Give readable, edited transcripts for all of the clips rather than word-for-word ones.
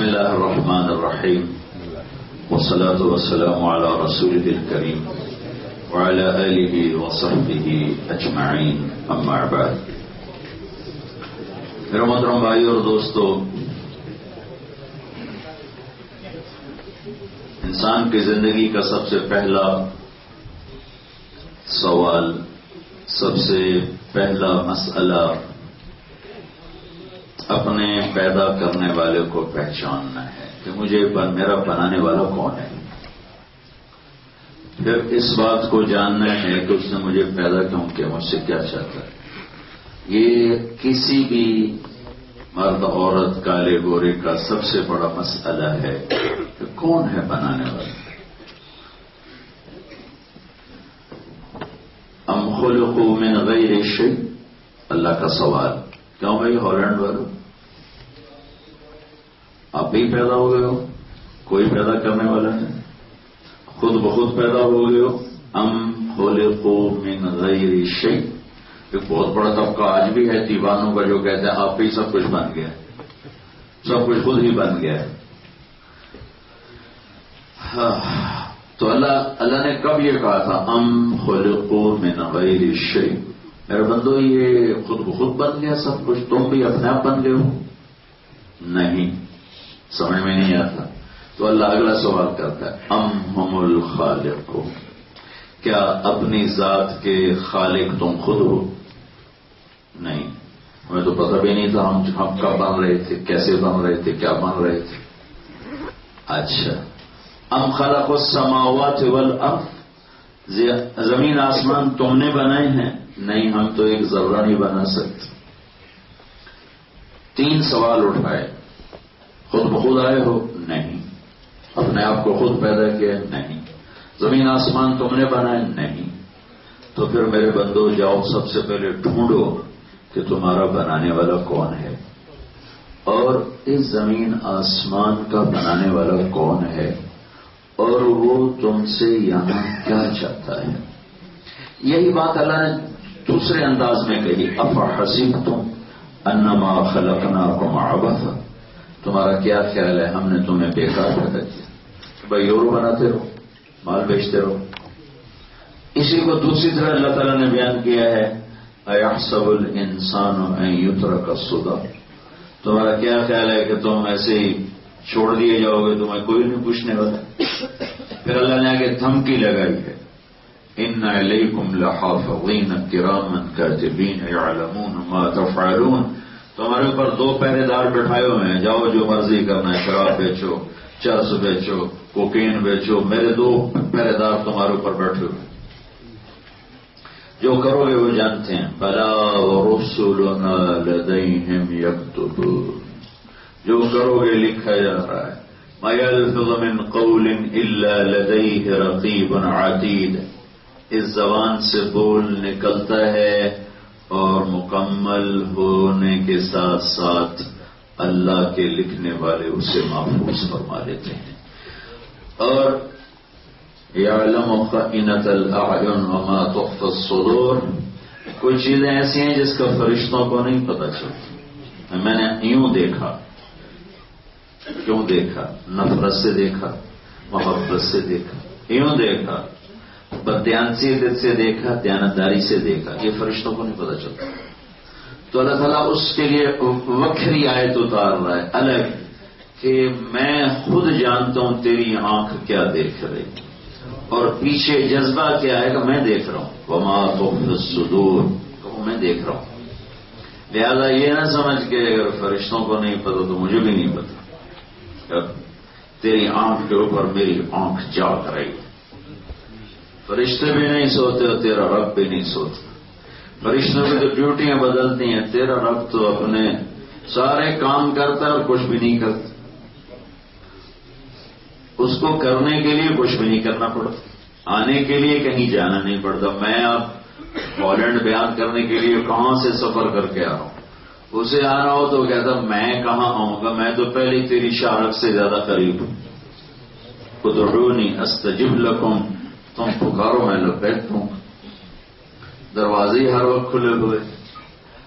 الله الرحمن الرحيم والصلاة والسلام على رسوله الكريم وعلى آله وصحبه أجمعين أما بعد. میرے محترم بھائی اور دوستو، انسان کی زندگی کا سب سے پہلا سوال، سب سے پہلا مسئلہ اپنے پیدا کرنے والے کو پہچاننا ہے کہ میرا بنانے والا کون ہے. پھر اس بات کو جاننا ہے کہ اس نے مجھے پیدا کیوں کیا، مجھ سے کیا چاہتا ہے. یہ کسی بھی مرد عورت کالے گورے کا سب سے بڑا مسئلہ ہے کہ کون ہے بنانے والا. ام خلقوا من غیر شیء، اللہ کا سوال. کیوں بھائی ہالینڈ والوں، آپ ہی پیدا ہو گئے ہو، کوئی پیدا کرنے والا نہیں، خود بخود پیدا ہو گئے ہو. ام خلقوا من غیر شیء، ایک بہت بڑا طبقہ آج بھی ہے دیوانوں کا جو کہتے ہیں آپ ہی سب کچھ بن گیا، سب کچھ خود ہی بن گیا ہے. تو اللہ نے کب یہ کہا تھا ام خلقوا من غیر شیء؟ میرے بندو یہ خود بخود بن گیا سب کچھ، تم بھی اپنے آپ بن گئے ہو؟ نہیں، سمجھ میں نہیں آتا. تو اللہ اگلا سوال کرتا ہے ام ہم الخالقون، کیا اپنی ذات کے خالق تم خود ہو؟ نہیں، ہمیں تو پتہ بھی نہیں تھا ہم کب بن رہے تھے، کیسے بن رہے تھے، کیا بن رہے تھے. اچھا، ام خلق السماوات والارض، زمین آسمان تم نے بنائے ہیں؟ نہیں، ہم تو ایک ذرہ نہیں بنا سکتے. 3 سوال اٹھائے. خود بخود آئے ہو؟ نہیں. اپنے آپ کو خود پیدا کیا؟ نہیں. زمین آسمان تم نے بنائے؟ نہیں. تو پھر میرے بندو جاؤ سب سے پہلے ڈھونڈو کہ تمہارا بنانے والا کون ہے، اور اس زمین آسمان کا بنانے والا کون ہے، اور وہ تم سے یہاں کیا چاہتا ہے. یہی بات اللہ نے دوسرے انداز میں کہی افحسبتم انما خلقناکم عبثا، تمہارا کیا خیال ہے ہم نے تمہیں بیکار پیدا کیا، بھائی یورو بناتے رہو، مال بیچتے رہو. اسی کو دوسری طرح اللہ تعالیٰ نے بیان کیا ہے ایحسب الانسان ان یترک سدی، تمہارا کیا خیال ہے کہ تم ایسے ہی چھوڑ دیے جاؤ گے، تمہیں کوئی نہیں پوچھنے والا. پھر اللہ نے آگے دھمکی لگائی ہے ان علیکم لحافظین کراما کاتبین یعلمون ما تفعلون، تمہارے اوپر 2 پہرے دار بٹھائے ہوئے ہیں، جاؤ جو مرضی کرنا ہے، شراب بیچو، چرس بیچو، کوکین بیچو، میرے 2 پہرے دار تمہارے اوپر بیٹھے ہوئے ہیں، جو کرو گے وہ جانتے ہیں. بلا ورسلنا لدیہم یکتبون، جو کرو گے لکھا جا رہا ہے. ما یلفظ من قول الا لدیہ رقیب عتید، اس زبان سے بول نکلتا ہے اور مکمل ہونے کے ساتھ ساتھ اللہ کے لکھنے والے اسے محفوظ فرما لیتے ہیں. اور یعلم خائنۃ الاعین وما تخفی الصدور، کچھ چیزیں ایسی ہیں جس کا فرشتوں کو نہیں پتہ چلتی. میں نے یوں دیکھا، کیوں دیکھا؟ نفرت سے دیکھا، محبت سے دیکھا، یوں دیکھا، بددیانتی سے دیکھا، دیانتداری سے دیکھا، یہ فرشتوں کو نہیں پتہ چلتا. تو اللہ تعالیٰ اس کے لیے وکھری آیت اتار رہا ہے الگ کہ میں خود جانتا ہوں تیری آنکھ کیا دیکھ رہی، اور پیچھے جذبہ کیا ہے کہ میں دیکھ رہا ہوں. وما تخفی الصدور، میں دیکھ رہا ہوں. لہذا یہ نہ سمجھ کہ اگر فرشتوں کو نہیں پتا تو مجھے بھی نہیں پتا. تیری آنکھ کے اوپر میری آنکھ جاگ رہی. فرشتے بھی نہیں سوتے اور تیرا رب بھی نہیں سوتا. فرشتوں کی تو ڈیوٹیاں بدلتی ہیں، تیرا رب تو اپنے سارے کام کرتا ہے اور کچھ بھی نہیں کرتا. اس کو کرنے کے لیے کچھ بھی نہیں کرنا پڑتا، آنے کے لیے کہیں جانا نہیں پڑتا. میں اب ہالینڈ بیان کرنے کے لیے کہاں سے سفر کر کے آ رہا ہوں، اسے آ رہا ہو تو کہتا میں کہاں آؤں گا، میں تو پہلے تیری شارک سے زیادہ قریب ہوں. ادعونی استجب لکم، تم پکارو میں لبیک ہوں. دروازے ہر وقت کھلے ہوئے.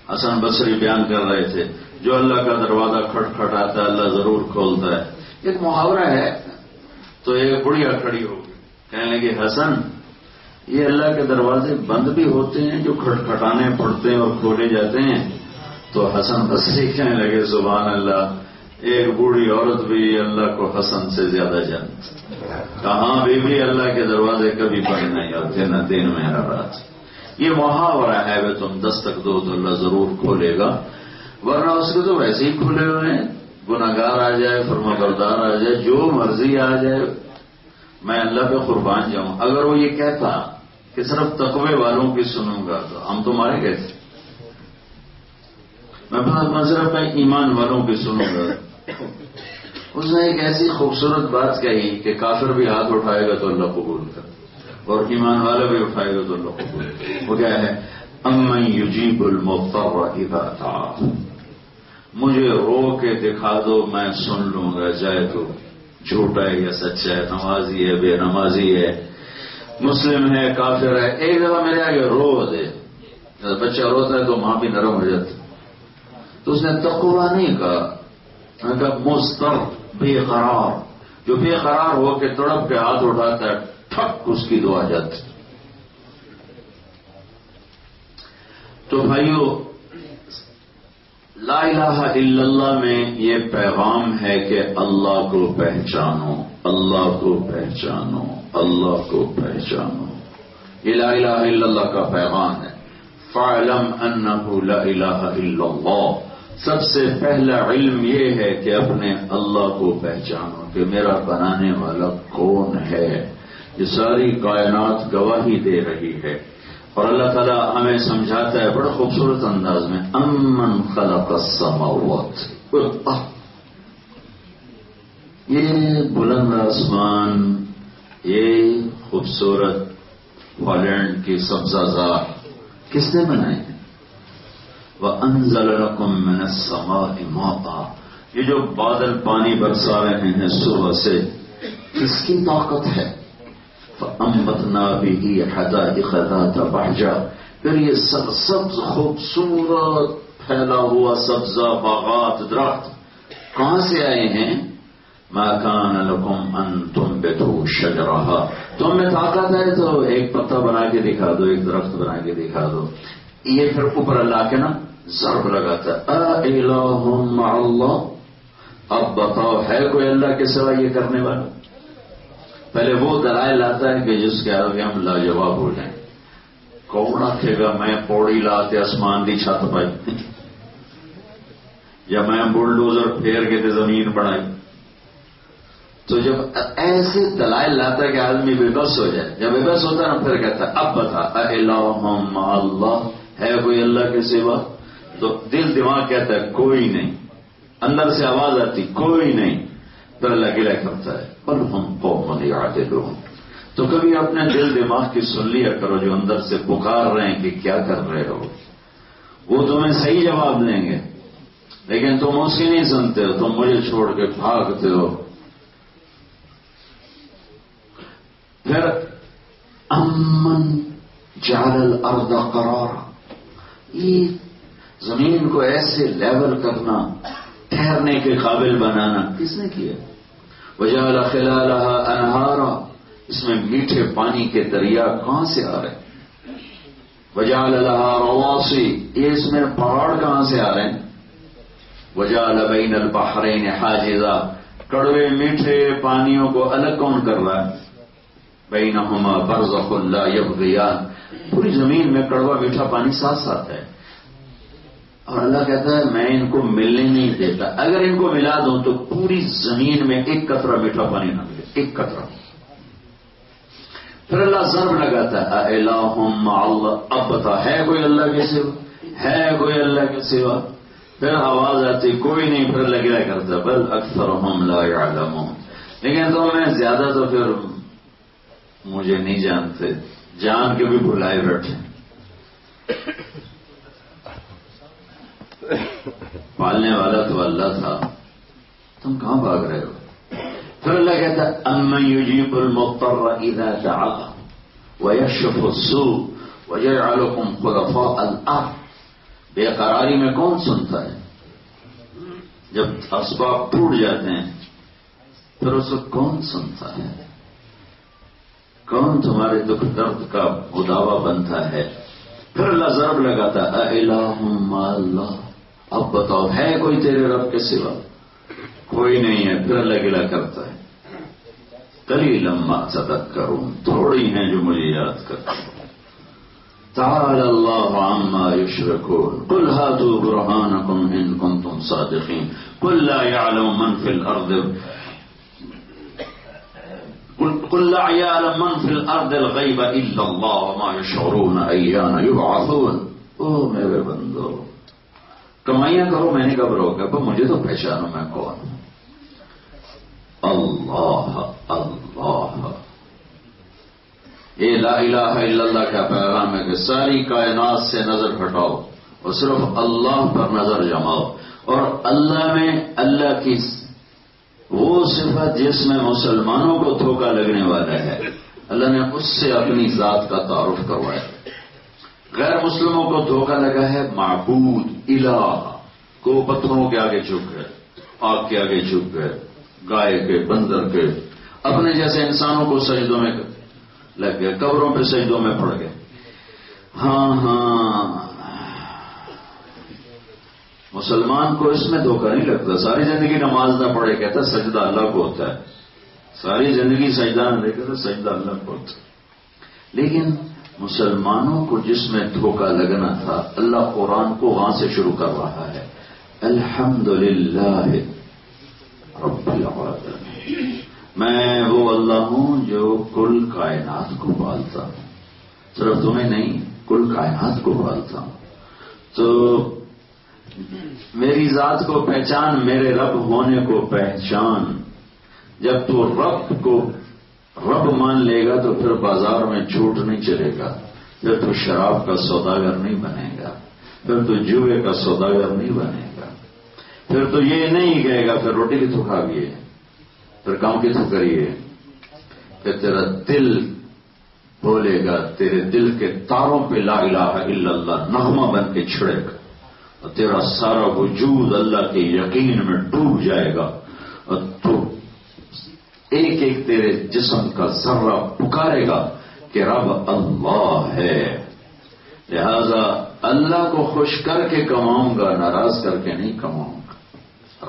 حسن بصری بیان کر رہے تھے جو اللہ کا دروازہ کھٹکھٹاتا ہے اللہ ضرور کھولتا ہے. ایک محاورہ ہے. تو ایک بڑھیا کھڑی ہوگی, کہنے لگی حسن یہ اللہ کے دروازے بند بھی ہوتے ہیں جو کھٹکھٹانے پڑتے ہیں اور کھولے جاتے ہیں. تو حسن بصری کہنے لگے سبحان اللہ, ایک بوڑھی عورت بھی اللہ کو حسن سے زیادہ جانتی. کہاں بھی اللہ کے دروازے کبھی بند نہیں ہوتے, نہ دن میں نہ رات. یہ محاورہ ہے وہ تم دستک دو تو اللہ ضرور کھولے گا, ورنہ اس کے تو ویسے ہی کھلے ہوئے ہیں. گناہگار آ جائے, فرمانبردار آ جائے, جو مرضی آ جائے, میں اللہ پہ قربان جاؤں. اگر وہ یہ کہتا کہ صرف تقوی والوں کی سنوں گا تو ہم تو مارے گئے تھے. میں صرف میں ایمان والوں کی سنوں گا. اس نے ایک ایسی خوبصورت بات کہی کہ کافر بھی ہاتھ اٹھائے گا تو اللہ قبول کر, اور ایمان والا بھی اٹھائے گا تو اللہ قبول کر. وہ کیا ہے؟ امن یجیب المضطر اذا دعا, مجھے رو کے دکھا دو میں سن لوں گا, چاہے تو جھوٹا ہے یا سچا ہے, نمازی ہے بے نمازی ہے, مسلم ہے کافر ہے. ایک دفعہ میرے آگے رو دے, بچہ روتا ہے تو ماں بھی نرم ہو جاتی. تو اس نے تقویٰ نہیں کہا, میں نے کہا مضطر بے قرار, جو بے قرار ہو کے تڑپ کے ہاتھ اٹھاتا ہے ٹھک اس کی دعا جاتی. تو بھائیو لا الہ الا اللہ میں یہ پیغام ہے کہ اللہ کو پہچانو, اللہ کو پہچانو, اللہ کو پہچانو. یہ لا الہ الا اللہ کا پیغام ہے. فاعلم انہ لا الہ الا اللہ, سب سے پہلا علم یہ ہے کہ اپنے اللہ کو پہچانو کہ میرا بنانے والا کون ہے. یہ ساری کائنات گواہی دے رہی ہے. اور اللہ تعالیٰ ہمیں سمجھاتا ہے بڑا خوبصورت انداز میں, امن خلق السماوات, یہ بلند آسمان, یہ خوبصورت ہالینڈ کی سبزہ زار کس نے بنائے ہیں؟ وَأَنزَلَ لَكُم مِّنَ السَّمَاءِ مَاءً, یہ جو بادل پانی برسا رہے ہیں صبح سے, کس کی طاقت ہے؟ فَأَنبَتْنَا بِهِ حَدَائِقَ ذَاتَ بَهْجَةٍ, پھر یہ سبز خوبصورت پھیلا ہوا سبزہ باغات درخت کہاں سے آئے ہیں؟ مَا كَانَ لَكُمْ أَن تُنبِتُوا شَجَرَهَا, تم میں طاقت ہے تو ایک پتا بنا کے دکھا دو, ایک درخت بنا کے دکھا دو. یہ پھر اوپر اللہ کے نا ضرب لگاتا ہے, اَإِلَٰهٌ مَّعَ اللَّهِ, اب بتاؤ ہے کوئی اللہ کے سوا یہ کرنے والا؟ پہلے وہ دلائل لاتا ہے کہ جس کے آگے ہم لاجواب ہو جائیں. کون آکھے گا میں پوڑی لاتے آسمان دی چھت پائی, یا میں بلڈوزر پھیر کے تے زمین بڑھائی. تو جب ایسے دلائل لاتا ہے کہ آدمی بے بس ہو جائے, جب بے بس ہوتا ہے نا پھر کہتا ہے اب بتا اَإِلَٰهٌ مَّعَ اللَّهِ, ہے کوئی اللہ کے سوا؟ تو دل دماغ کہتا ہے کوئی نہیں, اندر سے آواز آتی کوئی نہیں, تو اللہ گلہ کرتا ہے بل ہم قوم یعدلون. تو کبھی اپنے دل دماغ کی سن لیا کرو جو اندر سے پکار رہے ہیں کہ کیا کر رہے ہو. وہ تمہیں صحیح جواب دیں گے, لیکن تم اس کی نہیں سنتے ہو, تم مجھے چھوڑ کے بھاگتے ہو. پھر امن جعل الارض قرارا, یہ زمین کو ایسے لیول کرنا, ٹھہرنے کے قابل بنانا کس نے کیا؟ وجعل خلالها انہارا, اس میں میٹھے پانی کے دریا کہاں سے آ رہے ہیں؟ وجعل لها رواسی, یہ اس میں پہاڑ کہاں سے آ رہے ہیں؟ وجعل بین البحرین حاجزا, کڑوے میٹھے پانیوں کو الگ کون کر رہا ہے؟ بینہما برزخ لا یبغیان, پوری زمین میں کڑوا میٹھا پانی ساتھ ساتھ ہے. اور اللہ کہتا ہے میں ان کو ملنے نہیں دیتا, اگر ان کو ملا دوں تو پوری زمین میں ایک قطرہ میٹھا پانی نہ ملے, ایک قطرہ. پھر اللہ ضرب لگاتا ہے اَإِلَٰهٌ مَّعَ اللَّهِ, اب بتا ہے کوئی اللہ کے سوا؟ ہے کوئی اللہ کے سوا؟ پھر آواز آتی کوئی نہیں, پھر اللہ گلا کرتا بل اکثرهم لا يعلمون, لیکن تو میں زیادہ تو پھر مجھے نہیں جانتے, جان کے بھی بھلائے بیٹھے. پالنے والا تو اللہ تھا, تم کہاں بھاگ رہے ہو؟ پھر اللہ کہتا ہے امن یجیب المضطر اذا دعا ویکشف السوء ویجعلکم خلفاء الارض, بے قراری میں کون سنتا ہے؟ جب اسباب ٹوٹ جاتے ہیں پھر اس کو کون سنتا ہے؟ کون تمہارے دکھ درد کا مداوا بنتا ہے؟ پھر اللہ ضرب لگاتا اِلَٰهٌ مَّعَ اللَّهِ. اب بتاؤ ہے کوئی تیرے رب کے سوا؟ کوئی نہیں ہے. پھر اللہ گلا کرتا ہے قَلِيلًا مَّا تَذَكَّرُونَ. تھوڑی ہیں جو مجھے یاد کرتے ہیں. تَعَالَى اللَّهُ عَمَّا يُشْرِكُونَ قُلْ هَاتُوا بُرْهَانَكُمْ إِن كُنتُمْ صَادِقِينَ قُل لَّا يَعْلَمُ مَن فِي الْأَرْضِ قل لا يعلم من في الارض الغيب الا الله وما يشعرون ايان يبعثون. او میرے بندو کمائیاں کرو، میں نہیں گھبراؤ گا، پر مجھے تو پہچانو میں کون ہوں. اللہ اللہ. یہ لا الہ الا اللہ کا پیغام ہے کہ ساری کائنات سے نظر ہٹاؤ اور صرف اللہ پر نظر جماؤ، اور اللہ میں اللہ کی وہ صفت جس میں مسلمانوں کو دھوکہ لگنے والا ہے، اللہ نے اس سے اپنی ذات کا تعارف کروایا. غیر مسلموں کو دھوکہ لگا ہے معبود الہ کو پتھروں کے آگے جھک گئے، آگ کے آگے جھک گئے، گائے کے، بندر کے، اپنے جیسے انسانوں کو سجدوں میں لگ گئے، قبروں پہ سجدوں میں پڑ گئے. ہاں مسلمان کو اس میں دھوکہ نہیں لگتا. ساری زندگی نماز نہ پڑھے کہتا سجدہ اللہ کو ہوتا ہے، ساری زندگی سجدہ نہ دے کہتا سجدہ اللہ کو ہوتا ہے. لیکن مسلمانوں کو جس میں دھوکہ لگنا تھا، اللہ قرآن کو وہاں سے شروع کر رہا ہے. الحمدللہ رب العالمین. میں وہ اللہ ہوں جو کل کائنات کو پالتا ہوں، صرف تمہیں نہیں کل کائنات کو پالتا ہوں. تو میری ذات کو پہچان، میرے رب ہونے کو پہچان. جب تو رب کو رب مان لے گا تو پھر بازار میں جھوٹ نہیں چلے گا، پھر تو شراب کا سوداگر نہیں بنے گا، پھر تو جوئے کا سوداگر نہیں بنے گا، پھر تو یہ نہیں کہے گا پھر روٹی بھی تو کھائیے، پھر کام کی تو کریے. پھر تیرا دل بولے گا، تیرے دل کے تاروں پہ لا الہ الا اللہ نغمہ بن کے چھڑے گا، اور تیرا سارا وجود اللہ کے یقین میں ڈوب جائے گا، اور تو ایک ایک تیرے جسم کا ذرہ پکارے گا کہ رب اللہ ہے. لہذا اللہ کو خوش کر کے کماؤں گا، ناراض کر کے نہیں کماؤں گا.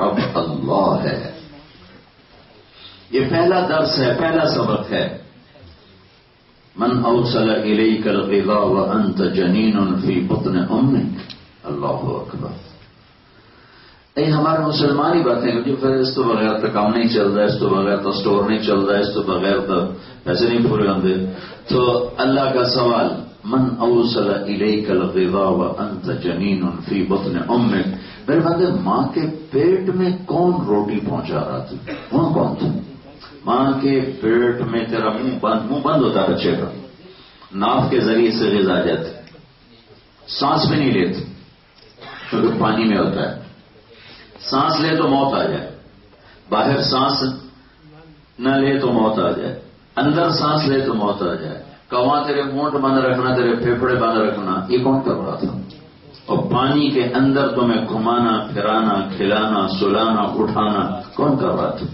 رب اللہ ہے. یہ پہلا درس ہے، پہلا سبق ہے. من اوصل الیک الغذاء وانت جنین فی بطن امک. اللہ اکبر. ہمارے مسلمانی باتیں جو پھر اس تو بغیر تو کام نہیں چل رہا ہے، اس تو بغیر تو اسٹور نہیں چل رہا ہے، اس تو بغیر تو پیسے نہیں پورے ہوتے. تو اللہ کا سوال من اوصل الیک الغذاء وانت جنین فی بطن امک. میرے بندے ماں کے پیٹ میں کون روٹی پہنچا رہا تھا؟ وہاں کون تھا؟ ماں کے پیٹ میں تیرا منہ بند ہوتا ہے بچے کا، ناف کے ذریعے سے غذا جاتی، سانس بھی نہیں لیتے کیونکہ پانی میں ہوتا ہے. سانس لے تو موت آ جائے، باہر سانس نہ لے تو موت آ جائے، اندر سانس لے تو موت آ جائے. کہاں تیرے مونٹ بند رکھنا، تیرے پھیپھڑے بند رکھنا، یہ کون کر رہا تھا؟ اور پانی کے اندر تمہیں گھمانا پھرانا کھلانا سلانا اٹھانا کون کر رہا تھا؟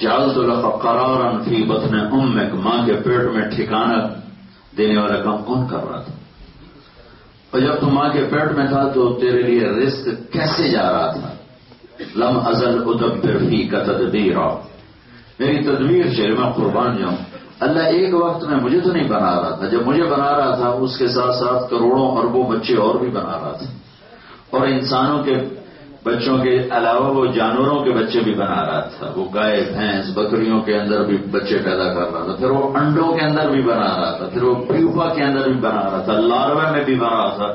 جعلت لك قرارا فی بطن امک. ماں کے پیٹ میں ٹھکانہ دینے والا کام کون کر رہا تھا؟ اور جب تم ماں کے پیٹ میں تھا تو تیرے لیے رزق کیسے جا رہا تھا؟ لم ازل ادبر فیک تدبیرا. میری تدبیر سے میں قربان جاؤں. اللہ ایک وقت میں مجھے تو نہیں بنا رہا تھا، جب مجھے بنا رہا تھا اس کے ساتھ ساتھ کروڑوں اربوں بچے اور بھی بنا رہا تھا، اور انسانوں کے بچوں کے علاوہ وہ جانوروں کے بچے بھی بنا رہا تھا. وہ گائے بھینس بکریوں کے اندر بھی بچے پیدا کر رہا تھا، پھر وہ انڈوں کے اندر بھی بنا رہا تھا، پھر وہ پیوپا کے اندر بھی بنا رہا تھا، لاروے میں بھی بنا رہا تھا.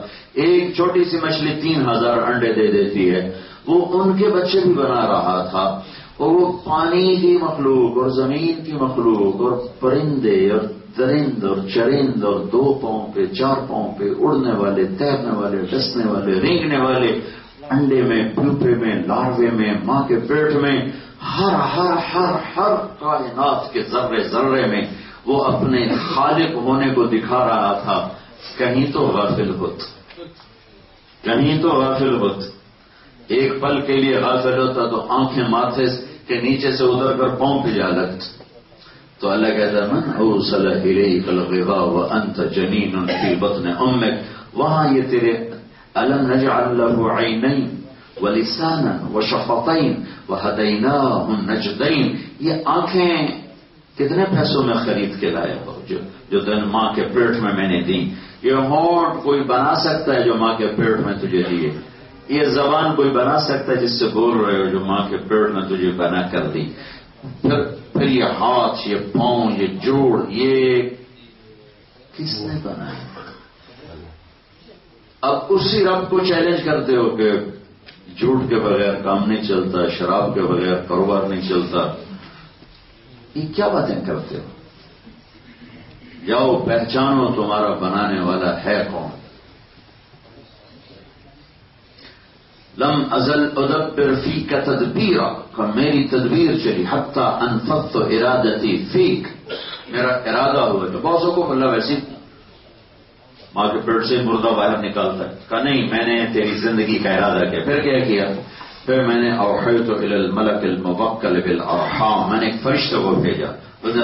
ایک چھوٹی سی مچھلی 3000 انڈے دے دیتی ہے، وہ ان کے بچے بھی بنا رہا تھا. اور وہ پانی کی مخلوق اور زمین کی مخلوق اور پرندے اور درند اور چرند اور 2 پاؤں پہ 4 پاؤں پہ اڑنے والے تیرنے والے ڈسنے والے رینگنے والے، انڈے میں پیوپے میں لاروے میں ماں کے پیٹ میں، ہر ہر ہر ہر کائنات کے ذرے ذرے میں وہ اپنے خالق ہونے کو دکھا رہا تھا. کہیں تو غافل ہوتا، کہیں تو غافل ہوتا، ایک پل کے لیے غافل ہوتا تو آنکھیں ماتھے کے نیچے سے اتر کر پاؤں پہ جا لگتا. تو اللہ کہتا ہے من اوصل الیک الغذاء وانت جنین فی بطن امک، وہاں یہ تیرے الم نجعل له عینین ولسانا وشفتین وہدیناہ النجدین، یہ آنکھیں کتنے پیسوں میں خرید کے لائے ہو جو دن ماں کے پیٹ میں نے دی. یہ ہونٹ کوئی بنا سکتا ہے جو ماں کے پیٹ میں تجھے دیے، یہ زبان کوئی بنا سکتا ہے جس سے بول رہے ہو جو ماں کے پیٹ میں تجھے بنا کر دی. پھر یہ ہاتھ، یہ پاؤں، یہ جوڑ، یہ کس نے بنایا؟ اب اسی رب کو چیلنج کرتے ہو کہ جھوٹ کے بغیر کام نہیں چلتا، شراب کے بغیر کاروبار نہیں چلتا. یہ کیا باتیں کرتے ہو؟ جاؤ پہچانو تمہارا بنانے والا ہے کون. لم ازل ادبر فیک تدبیرا، کہ میری تدبیر چلی حتی انفضت ارادتی فیک، میرا ارادہ ہوا. تو بہت کو اللہ ویسی ماں کے پیٹ سے مردہ باہر نکالتا ہے، کہا نہیں میں نے تیری زندگی کا ارادہ کیا. پھر کیا کیا؟ پھر میں نے اوحیت الی الملک الموکل بالارحام، میں نے ایک فرشتے کو بھیجا، اس نے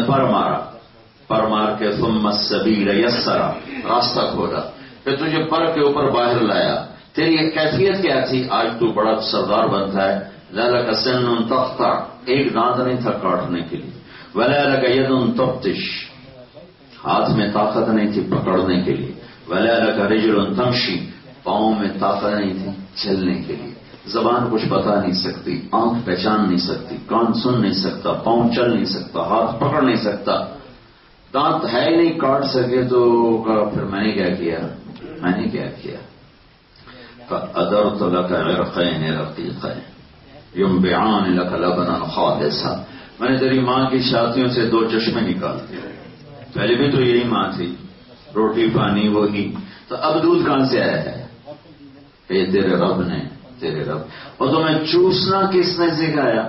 پر مار کے ثم السبیل یسرا، راستہ کھولا، پھر تجھے پر کے اوپر باہر لایا. تیری ایک کیفیت کیا تھی؟ آج تو بڑا سردار بنتا ہے، لَلَكَ سِنٌ تَقْطَعُ، ایک دانت نہیں تھا کاٹنے کے لیے، وَلَا لَكَ يَدٌ تَبْطِشُ، ہاتھ میں طاقت نہیں تھی پکڑنے کے لیے، وَلَا لَكَ رِجْلٌ تَمْشِي، پاؤں میں طاقت نہیں تھی چلنے کے لیے، زبان کچھ بتا نہیں سکتی، آنکھ پہچان نہیں سکتی، کان سن نہیں سکتا، پاؤں چل نہیں سکتا، ہاتھ پکڑ نہیں سکتا، دانت ہے ہی نہیں کاٹ سکے. تو پھر میں نے کیا کیا فَأَدَرْتُ لَكَ عِرْقَيْنِ رَقِيقَيْنِ يُنْبِعَانِ لَكَ لَبَنًا خَالِصًا، میں نے تیری ماں کی چھاتیوں سے 2 چشمے نکال دیے. پہلے بھی تو یہی ماں تھی، روٹی پانی وہی، تو اب دودھ کہاں سے آیا ہے؟ کہ یہ تیرے رب نے، تیرے رب. اور تمہیں چوسنا کس نے سکھایا؟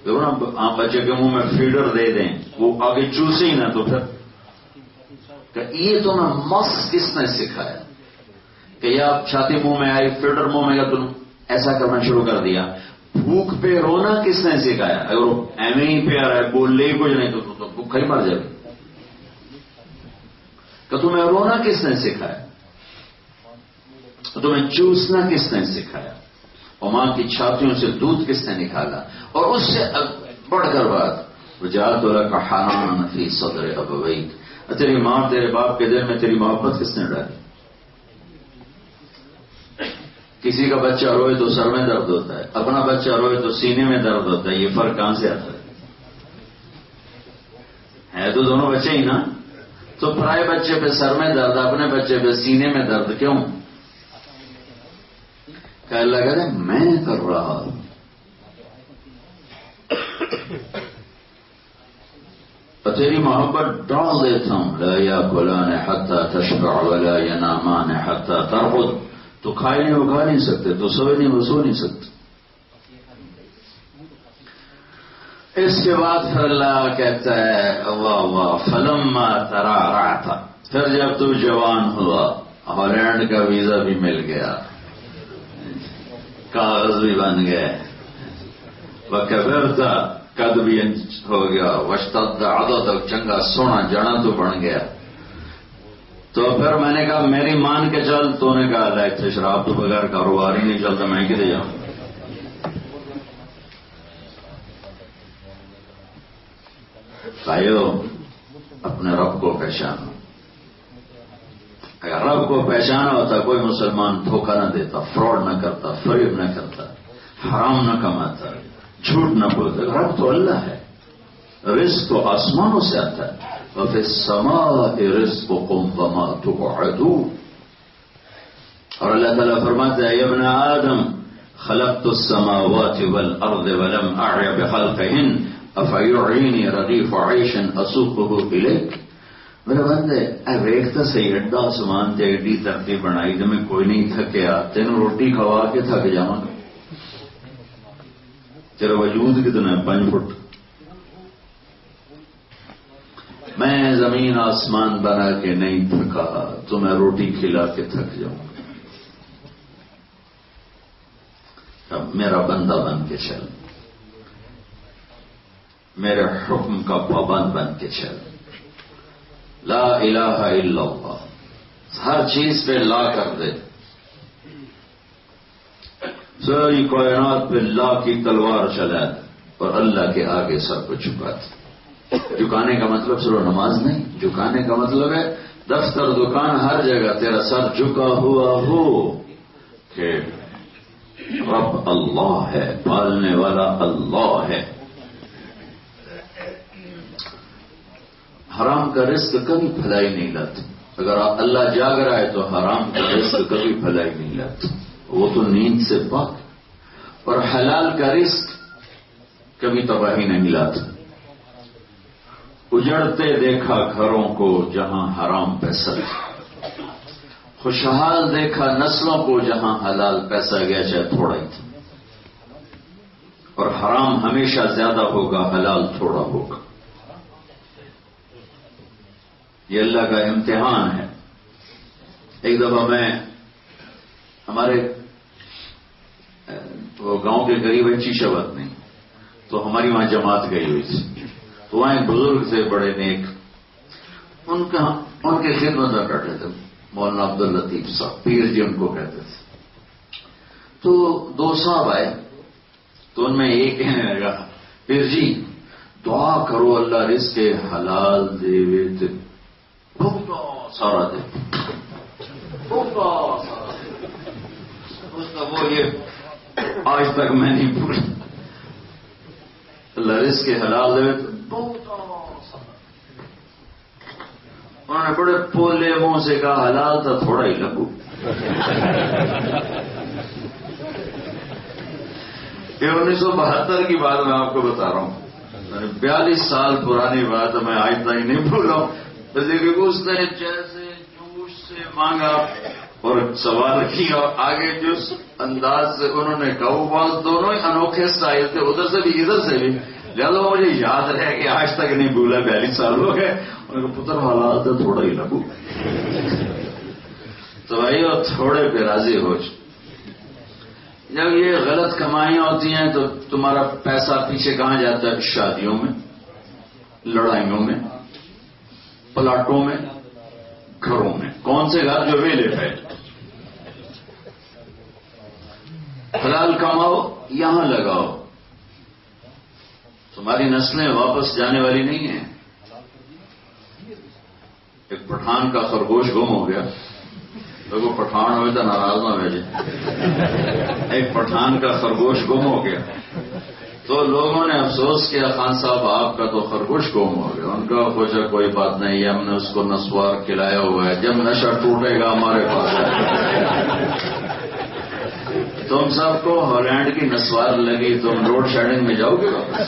دیکھو نا آپ بچے کے منہ میں فیڈر دے دیں، وہ آگے چوسے ہی نہ، تو پھر کہ یہ تمہیں مس کس نے سکھایا؟ کہ یا چھاتی منہ میں آئی، فیڈر منہ میں گیا، تم ایسا کرنا شروع کر دیا. بھوک پہ رونا کس نے سکھایا؟ اگر وہ ایم ہی پہ آ رہا ہے، بول لے کچھ نہیں تو بھوکا ہی مر جائے. کہ تمہیں رونا کس نے سکھایا؟ تمہیں چوسنا کس نے سکھایا؟ اور ماں کی چھاتیوں سے دودھ کس نے نکالا؟ اور اس سے بڑھ کر بات وجعلت لك حنانا فی صدر ابویک، تیری ماں تیرے باپ کے دل میں تیری محبت کس نے ڈالی؟ کسی کا بچہ روئے تو سر میں درد ہوتا ہے، اپنا بچہ روئے تو سینے میں درد ہوتا ہے. یہ فرق کہاں سے آتا ہے تو دونوں بچے ہی نا. تو پرائے بچے پہ سر میں درد، اپنے بچے پہ سینے میں درد کیوں؟ کہ اللہ کہتے ہیں میں کر رہا ہوں. تیری محبت ڈال دیتا ہوں. لا یاکلان حتی تشبع ولا ینامان حتی ترقد، تو کھائے نہیں وہ کھا نہیں سکتے، تو سوئے نہیں وہ سو نہیں سکتے. اس کے بعد پھر اللہ کہتا ہے واہ واہ فلما ترعرعت، پھر جب تو جوان ہوا، ہالینڈ کا ویزا بھی مل گیا، کاغذ بھی بن گئے، وکبرت قد بھی ہو گیا، واشتد عضدک، چنگا سونا جڑا تو بن گیا. تو پھر میں نے کہا میری مان کے چل، تو نے کہا لائک تھے شراب تو بغیر کاروبار ہی نہیں چلتا، میں کدھر جاؤں؟ بھائیو اپنے رب کو پہچانو. اگر رب کو پہچانا ہوتا کوئی مسلمان دھوکہ نہ دیتا، فراڈ نہ کرتا، فریب نہ کرتا، حرام نہ کماتا، جھوٹ نہ بولتا. رب تو اللہ ہے، رزق تو آسمانوں سے آتا ہے. وفي السماء رزقكم وما توعدون، اور اللہ تعالیٰ فرماتا ہے یا ابن آدم خلقت السماوات والارض ولم اعی بخلقهن افیعینی رغیف عیش اسوقه الیک. میرے بندے اے ویکھتا صحیح اڈا آسمان تے ایڈی دھرتی بنائی تے میں کوئی نہیں تھکیا، تینوں روٹی کھوا کے تھک جاواں گا. تیرا وجود کتنا ہے؟ 5 فٹ. میں زمین آسمان بنا کے نہیں تھکا، تو میں روٹی کھلا کے تھک جاؤں. اب میرا بندہ بن کے چل، میرے حکم کا پابند بن کے چل، لا الہ الا اللہ، ہر چیز پہ لا کر دے، ساری کائنات پہ لا کی تلوار چلا دے اور اللہ کے آگے سر کو جھکا دے۔ جھکانے کا مطلب صرف نماز نہیں، جھکانے کا مطلب ہے دفتر دکان ہر جگہ تیرا سر جھکا ہوا ہو کہ رب اللہ ہے، پالنے والا اللہ ہے۔ حرام کا رزق کبھی پھلائی نہیں لاتا، اگر اللہ جاگ رہا ہے تو حرام کا رزق کبھی پھلائی نہیں لاتا، وہ تو نیند سے پاک، اور حلال کا رزق کبھی تباہی نہیں لاتا۔ اجڑتے دیکھا گھروں کو جہاں حرام پیسہ، خوشحال دیکھا نسلوں کو جہاں حلال پیسہ گیا چاہے تھوڑا ہی تھا، اور حرام ہمیشہ زیادہ ہوگا، حلال تھوڑا ہوگا۔ یہ اللہ کا امتحان ہے۔ ایک دفعہ میں ہمارے گاؤں کے قریب ہے چیشاوت نہیں، تو ہماری وہاں جماعت گئی ہوئی تھی، تو وہاں ایک بزرگ سے بڑے نیک، ان کے خدمت میں بیٹھے تھے مولانا عبداللطیف صاحب، پیر جی ان کو کہتے تھے۔ تو دو صاحب آئے، تو ان میں ایک کہنے لگا، پیر جی دعا کرو اللہ رزق حلال دے، بہت سارا دے، بہت سارا دے۔ وہ یہ آج تک میں نہیں بھولا، اللہ رزق حلال دے تو بہت سارا۔ انہوں نے بڑے پولے منہ سے کہا حلال تھا تھوڑا ہی لگو۔ یہ 1972 کی بات میں آپ کو بتا رہا ہوں، 42 سال پرانی بات میں آج تک نہیں بھول رہا ہوں۔ اس نے جیسے جوش سے مانگا اور سوال کیا، اور آگے جس انداز سے انہوں نے کہا، وہ بات دونوں ہی انوکھے سٹائل تھے، ادھر سے بھی ادھر سے بھی، لہٰذا مجھے یاد رہے کہ آج تک نہیں بھولا، 42 سال ہو گئے۔ ان کا پتر حالات ہے تھوڑا ہی لگو، تو بھائی اور تھوڑے پہ راضی ہو۔ جب یہ غلط کمائیاں ہوتی ہیں تو تمہارا پیسہ پیچھے کہاں جاتا ہے؟ شادیوں میں، لڑائیوں میں، پلاٹوں میں، گھروں میں۔ کون سے گھر جو ویلے ہے؟ حلال کماؤ، یہاں لگاؤ، تمہاری نسلیں واپس جانے والی نہیں ہیں۔ ایک پٹھان کا خرگوش گم ہو گیا، دیکھو پٹھان ہوئے تو ناراض نہ بھیجے، ایک پٹھان کا خرگوش گم ہو گیا، تو لوگوں نے افسوس کیا، خان صاحب آپ کا تو خرگوش گم ہو گیا۔ ان کا پوچھا کوئی بات نہیں، ہم نے اس کو نسوار کھلایا ہوا ہے، جب نشہ ٹوٹے گا ہمارے پاس ہے۔ تم سب کو ہالینڈ کی نسوار لگی، تم روڈ شیڈنگ میں جاؤ گے واپس؟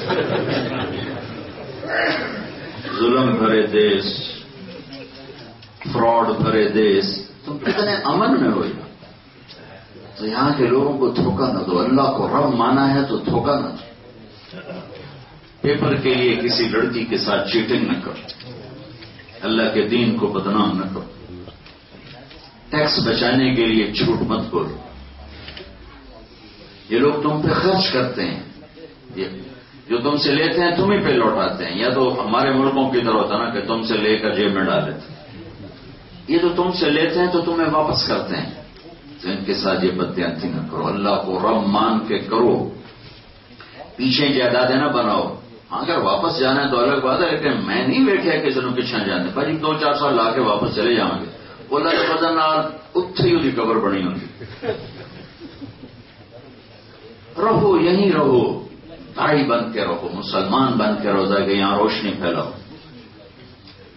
ظلم بھرے دیش، فراڈ بھرے دیش، تم کتنے امن میں ہو جاؤ۔ تو یہاں کے لوگوں کو دھوکہ نہ دو، اللہ کو رب مانا ہے تو دھوکہ نہ دو۔ پیپر کے لیے کسی لڑکی کے ساتھ چیٹنگ نہ کرو، اللہ کے دین کو بدنام نہ کرو، ٹیکس بچانے کے لیے جھوٹ مت بولو۔ یہ لوگ تم پہ خرچ کرتے ہیں، یہ جو تم سے لیتے ہیں تم ہی پہ لوٹاتے ہیں، یا تو ہمارے ملکوں کی طرح ہوتا نا کہ تم سے لے کر جیب میں ڈال دیتے، یہ تو تم سے لیتے ہیں تو تمہیں واپس کرتے ہیں۔ تو ان کے ساتھ یہ بدیانتی نہ کرو، اللہ کو رب مان کے کرو، پیچھے جائیدادیں نہ بناؤ۔ اگر واپس جانا ہے تو الگ بات ہے، لیکن میں نہیں بیٹھا کہ چلو پیچھے جانے بھائی 2-4 سال لا کے واپس چلے جاؤں گے، بولا کہ بدن اتھی ہوئی قبر بنی ہوگی۔ رہو یہیں رہو، داڑھی بن کے رہو، مسلمان بن کے رہو تاکہ یہاں روشنی پھیلاؤ۔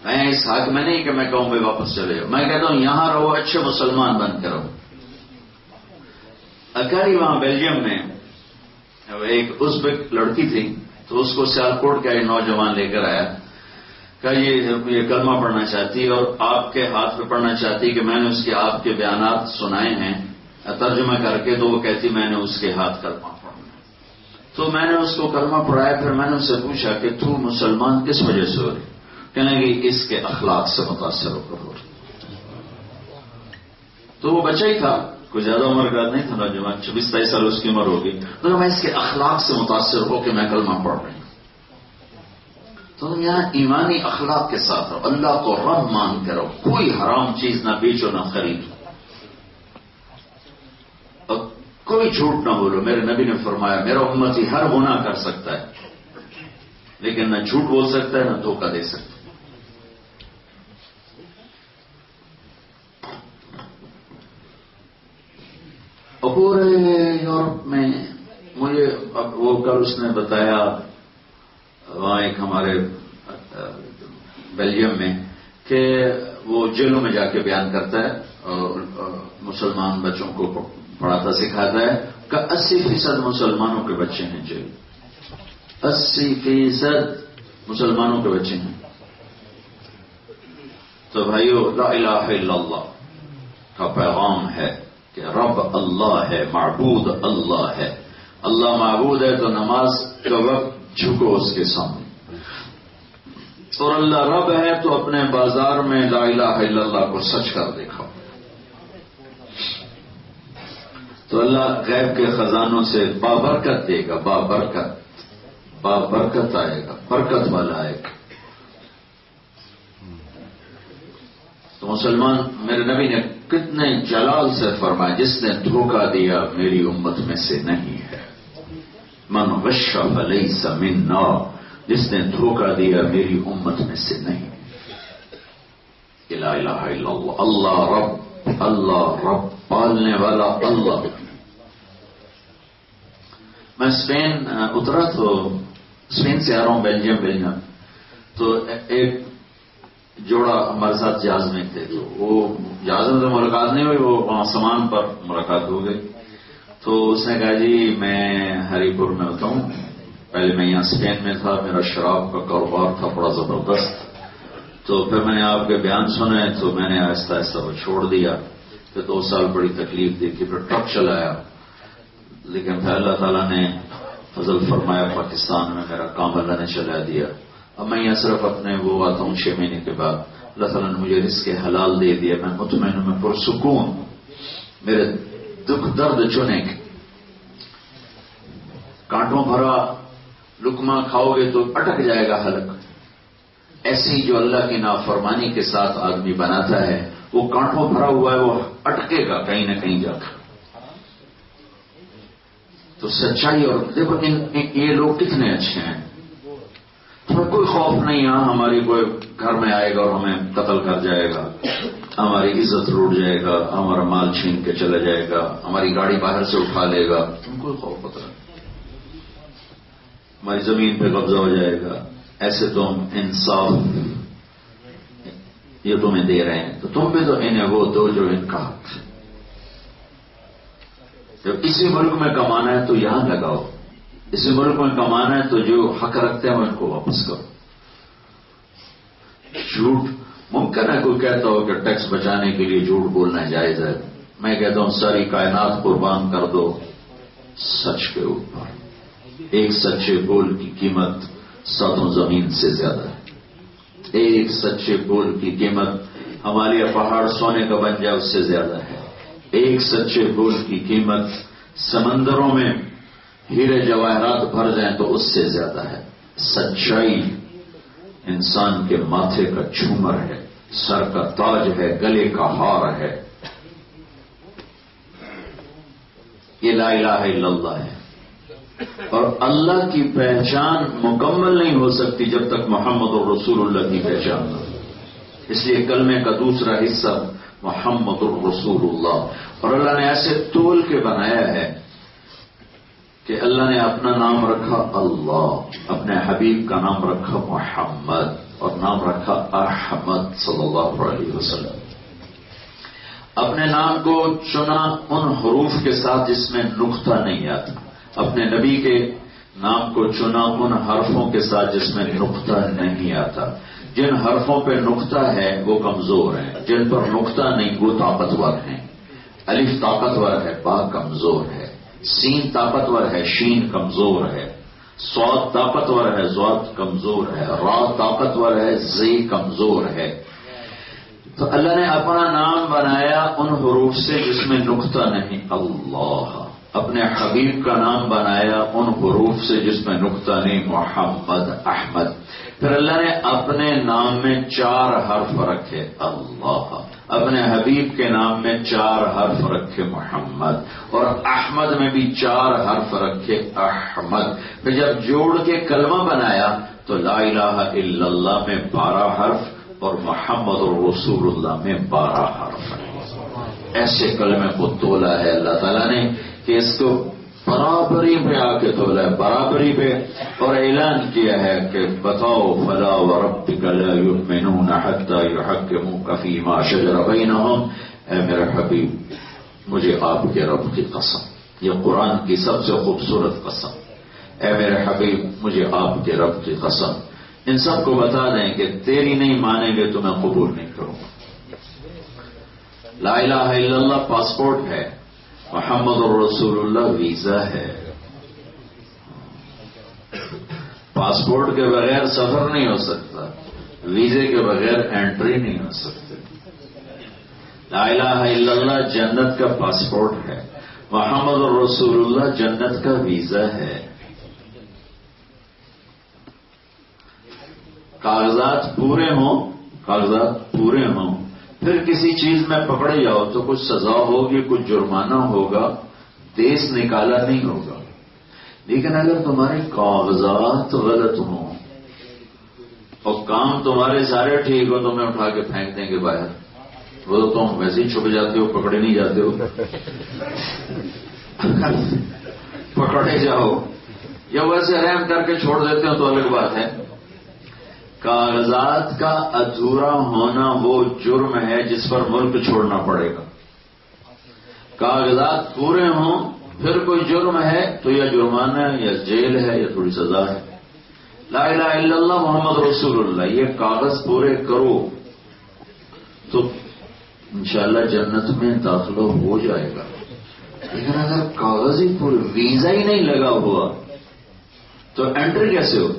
میں اس حق میں نہیں کہ میں کہوں بھائی واپس چلے جاؤ، میں کہتا ہوں یہاں رہو، اچھے مسلمان بن کے رہو۔ اکاری وہاں بیلجیم میں ایک ازبک لڑکی تھی، تو اس کو سیالکوٹ کا ایک نوجوان لے کر آیا، کہا یہ کلمہ پڑھنا چاہتی اور آپ کے ہاتھ پہ پڑھنا چاہتی کہ میں نے اس کے آپ کے بیانات سنائے ہیں ترجمہ کر کے، تو وہ کہتی میں نے اس کے ہاتھ کلمہ پڑھنا۔ تو میں نے اس کو کلمہ پڑھایا، پھر میں نے اس سے پوچھا کہ تو مسلمان کس وجہ سے ہو رہی؟ کہنے لگی اس کے اخلاق سے متاثر ہو کر ہو رہی۔ تو وہ بچہ ہی تھا، کوئی زیادہ عمر کا نہیں تھا نوجوان، 26-27 سال اس کی عمر ہوگی، تو میں اس کے اخلاق سے متاثر ہو کہ میں کلمہ پڑھ رہی ہوں۔ تو تم یہاں ایمانی اخلاق کے ساتھ رہو، اللہ کو رب مان کے رہو، کوئی حرام چیز نہ بیچو نہ خریدو، اور کوئی جھوٹ نہ بولو۔ میرے نبی نے فرمایا میرا امتی ہر گناہ کر سکتا ہے لیکن نہ جھوٹ بول سکتا ہے نہ دھوکہ دے سکتا ہے۔ اور پورے یورپ میں مجھے اب وہ کل اس نے بتایا، وہاں ایک ہمارے بیلجیم میں کہ وہ جیلوں میں جا کے بیان کرتا ہے اور مسلمان بچوں کو پڑھاتا سکھاتا ہے کہ 80% مسلمانوں کے بچے ہیں جیل، 80% مسلمانوں کے بچے ہیں۔ تو بھائیو، لا الہ الا اللہ کا پیغام ہے کہ رب اللہ ہے، معبود اللہ ہے، اللہ معبود ہے تو نماز کا وقت جھکو اس کے سامنے، اور اللہ رب ہے تو اپنے بازار میں لا الہ الا اللہ کو سچ کر دکھاؤ، تو اللہ غیب کے خزانوں سے بابرکت دے گا، بابرکت آئے گا، برکت والا آئے گا۔ تو مسلمان، میرے نبی نے کتنے جلال سے فرمایا، جس نے دھوکہ دیا میری امت میں سے نہیں ہے، من غش فلیس منا، جس نے دھوکہ دیا میری امت میں سے نہیں۔ لا الہ الا اللہ، اللہ رب پالنے والا اللہ۔ میں اسپین اترا تو اسپین سے آ رہا ہوں بیلجیم، تو ایک جوڑا ہمارے ساتھ جہاز میں تھے، تو وہ جہاز میں تو ملاقات نہیں ہوئی، وہ وہاں سامان پر ملاقات ہو گئی۔ تو اس نے کہا جی میں ہری پور میں ہوتا ہوں، پہلے میں یہاں اسپین میں تھا، میرا شراب کا کاروبار تھا بڑا زبردست، تو پھر میں نے آپ کے بیان سنے تو میں نے آہستہ آہستہ وہ چھوڑ دیا، پھر 2 سال بڑی تکلیف دیکھی، پھر ٹرک چلایا، لیکن پھر اللہ تعالیٰ نے فضل فرمایا، پاکستان میں میرا کام اللہ نے چلا دیا۔ اب میں یہاں صرف اپنے وہ آتا ہوں 6 مہینے کے بعد، اللہ تعالیٰ نے مجھے رزق حلال دے دیا، میں مطمئن ہوں، میں پرسکون، میرے دکھ درد چنے کے کانٹوں بھرا لقمہ کھاؤ گے تو اٹک جائے گا حلق، ایسی جو اللہ کی نافرمانی کے ساتھ آدمی بناتا ہے وہ کانٹوں بھرا ہوا ہے، وہ اٹکے گا کہیں نہ کہیں جا کر۔ تو سچائی، اور دیکھو یہ لوگ کتنے اچھے ہیں، تمہیں کوئی خوف نہیں، ہاں ہماری کوئی گھر میں آئے گا اور ہمیں قتل کر جائے گا، ہماری عزت لوٹ جائے گا، ہمارا مال چھین کے چلا جائے گا، ہماری گاڑی باہر سے اٹھا لے گا، تم کوئی خوف پتہ نہیں، ہماری زمین پہ قبضہ ہو جائے گا، ایسے تو ہم انصاف یہ تمہیں دے رہے ہیں، تو تم بھی تو انہیں وہ دو جو ان کا حق ہے۔ جب اسی ملک میں کمانا ہے تو یہاں لگاؤ، اسی ملک میں کمانا ہے تو جو حق رکھتے ہیں وہ ان کو واپس کرو۔ جھوٹ ممکن ہے کوئی کہتا ہو کہ ٹیکس بچانے کے لیے جھوٹ بولنا جائز ہے، میں کہتا ہوں ساری کائنات قربان کر دو سچ کے اوپر، ایک سچے بول کی قیمت 7 زمین سے زیادہ ہے، ایک سچے بول کی قیمت ہمالیہ پہاڑ سونے کا بن جائے اس سے زیادہ ہے، ایک سچے بول کی قیمت سمندروں میں ہیرے جواہرات بھر جائیں تو اس سے زیادہ ہے۔ سچائی انسان کے ماتھے کا جھومر ہے، سر کا تاج ہے، گلے کا ہار ہے، یہ لا الہ الا اللہ ہے۔ اور اللہ کی پہچان مکمل نہیں ہو سکتی جب تک محمد الرسول اللہ کی پہچان نہ ہو، اس لیے کلمے کا دوسرا حصہ محمد الرسول اللہ، اور اللہ نے ایسے تول کے بنایا ہے کہ اللہ نے اپنا نام رکھا اللہ، اپنے حبیب کا نام رکھا محمد، اور نام رکھا احمد صلی اللہ علیہ وسلم۔ اپنے نام کو چنا ان حروف کے ساتھ جس میں نقطہ نہیں آتا، اپنے نبی کے نام کو چنا ان حرفوں کے ساتھ جس میں نقطہ نہیں آتا۔ جن حرفوں پہ نقطہ ہے وہ کمزور ہیں، جن پر نقطہ نہیں وہ طاقتور ہیں۔ الف طاقتور ہے، با کمزور ہے، سین طاقتور ہے، شین کمزور ہے، صاد طاقتور ہے، ضاد کمزور ہے، را طاقتور ہے، زی کمزور ہے۔ تو اللہ نے اپنا نام بنایا ان حروف سے جس میں نقطہ نہیں، اللہ. اپنے حبیب کا نام بنایا ان حروف سے جس میں نقطہ نہیں، محمد، احمد. پھر اللہ نے اپنے نام میں 4 حرف رکھے، اللہ. اپنے حبیب کے نام میں 4 حرف رکھے، محمد. اور احمد میں بھی 4 حرف رکھے، احمد. پھر جب جوڑ کے کلمہ بنایا تو لا الہ الا اللہ میں 12 حرف اور محمد رسول اللہ میں 12 حرف. ایسے کلمے کو تولا ہے اللہ تعالیٰ نے کہ اس کو برابری پہ آ کے تولا ہے، برابری پہ. اور اعلان کیا ہے کہ بتاؤ فلا وربک لا یؤمنون حتی یحکموک فیما شجر بینہم. اے میرے حبیب، مجھے آپ کے رب کی قسم، یہ قرآن کی سب سے خوبصورت قسم. اے میرے حبیب، مجھے آپ کے رب کی قسم، ان سب کو بتا دیں کہ تیری نہیں مانیں گے تو میں قبول نہیں کروں گا. لا الہ الا اللہ پاسپورٹ ہے، محمد رسول اللہ ویزا ہے. پاسپورٹ کے بغیر سفر نہیں ہو سکتا، ویزے کے بغیر انٹری نہیں ہو سکتی. لا الہ الا اللہ جنت کا پاسپورٹ ہے، محمد رسول اللہ جنت کا ویزا ہے. کاغذات پورے ہوں، کاغذات پورے ہوں، پھر کسی چیز میں پکڑے جاؤ تو کچھ سزا ہوگی، کچھ جرمانہ ہوگا، دیس نکالا نہیں ہوگا. لیکن اگر تمہارے کاغذات غلط ہوں اور کام تمہارے سارے ٹھیک ہو تو میں اٹھا کے پھینک دیں گے باہر. وہ تو تم ویسے ہی چھپ جاتے ہو، پکڑے نہیں جاتے ہو. پکڑے جاؤ یا ویسے رحم کر کے چھوڑ دیتے ہو تو الگ بات ہے. کاغذات کا ادھورا ہونا وہ جرم ہے جس پر ملک چھوڑنا پڑے گا. کاغذات پورے ہوں پھر کوئی جرم ہے تو یا جرمانہ ہے یا جیل ہے یا تھوڑی سزا ہے. لا الہ الا اللہ محمد رسول اللہ، یہ کاغذ پورے کرو تو انشاءاللہ جنت میں داخلہ ہو جائے گا. لیکن اگر کاغذ ہی پورے، ویزا ہی نہیں لگا ہوا تو انٹری کیسے ہو؟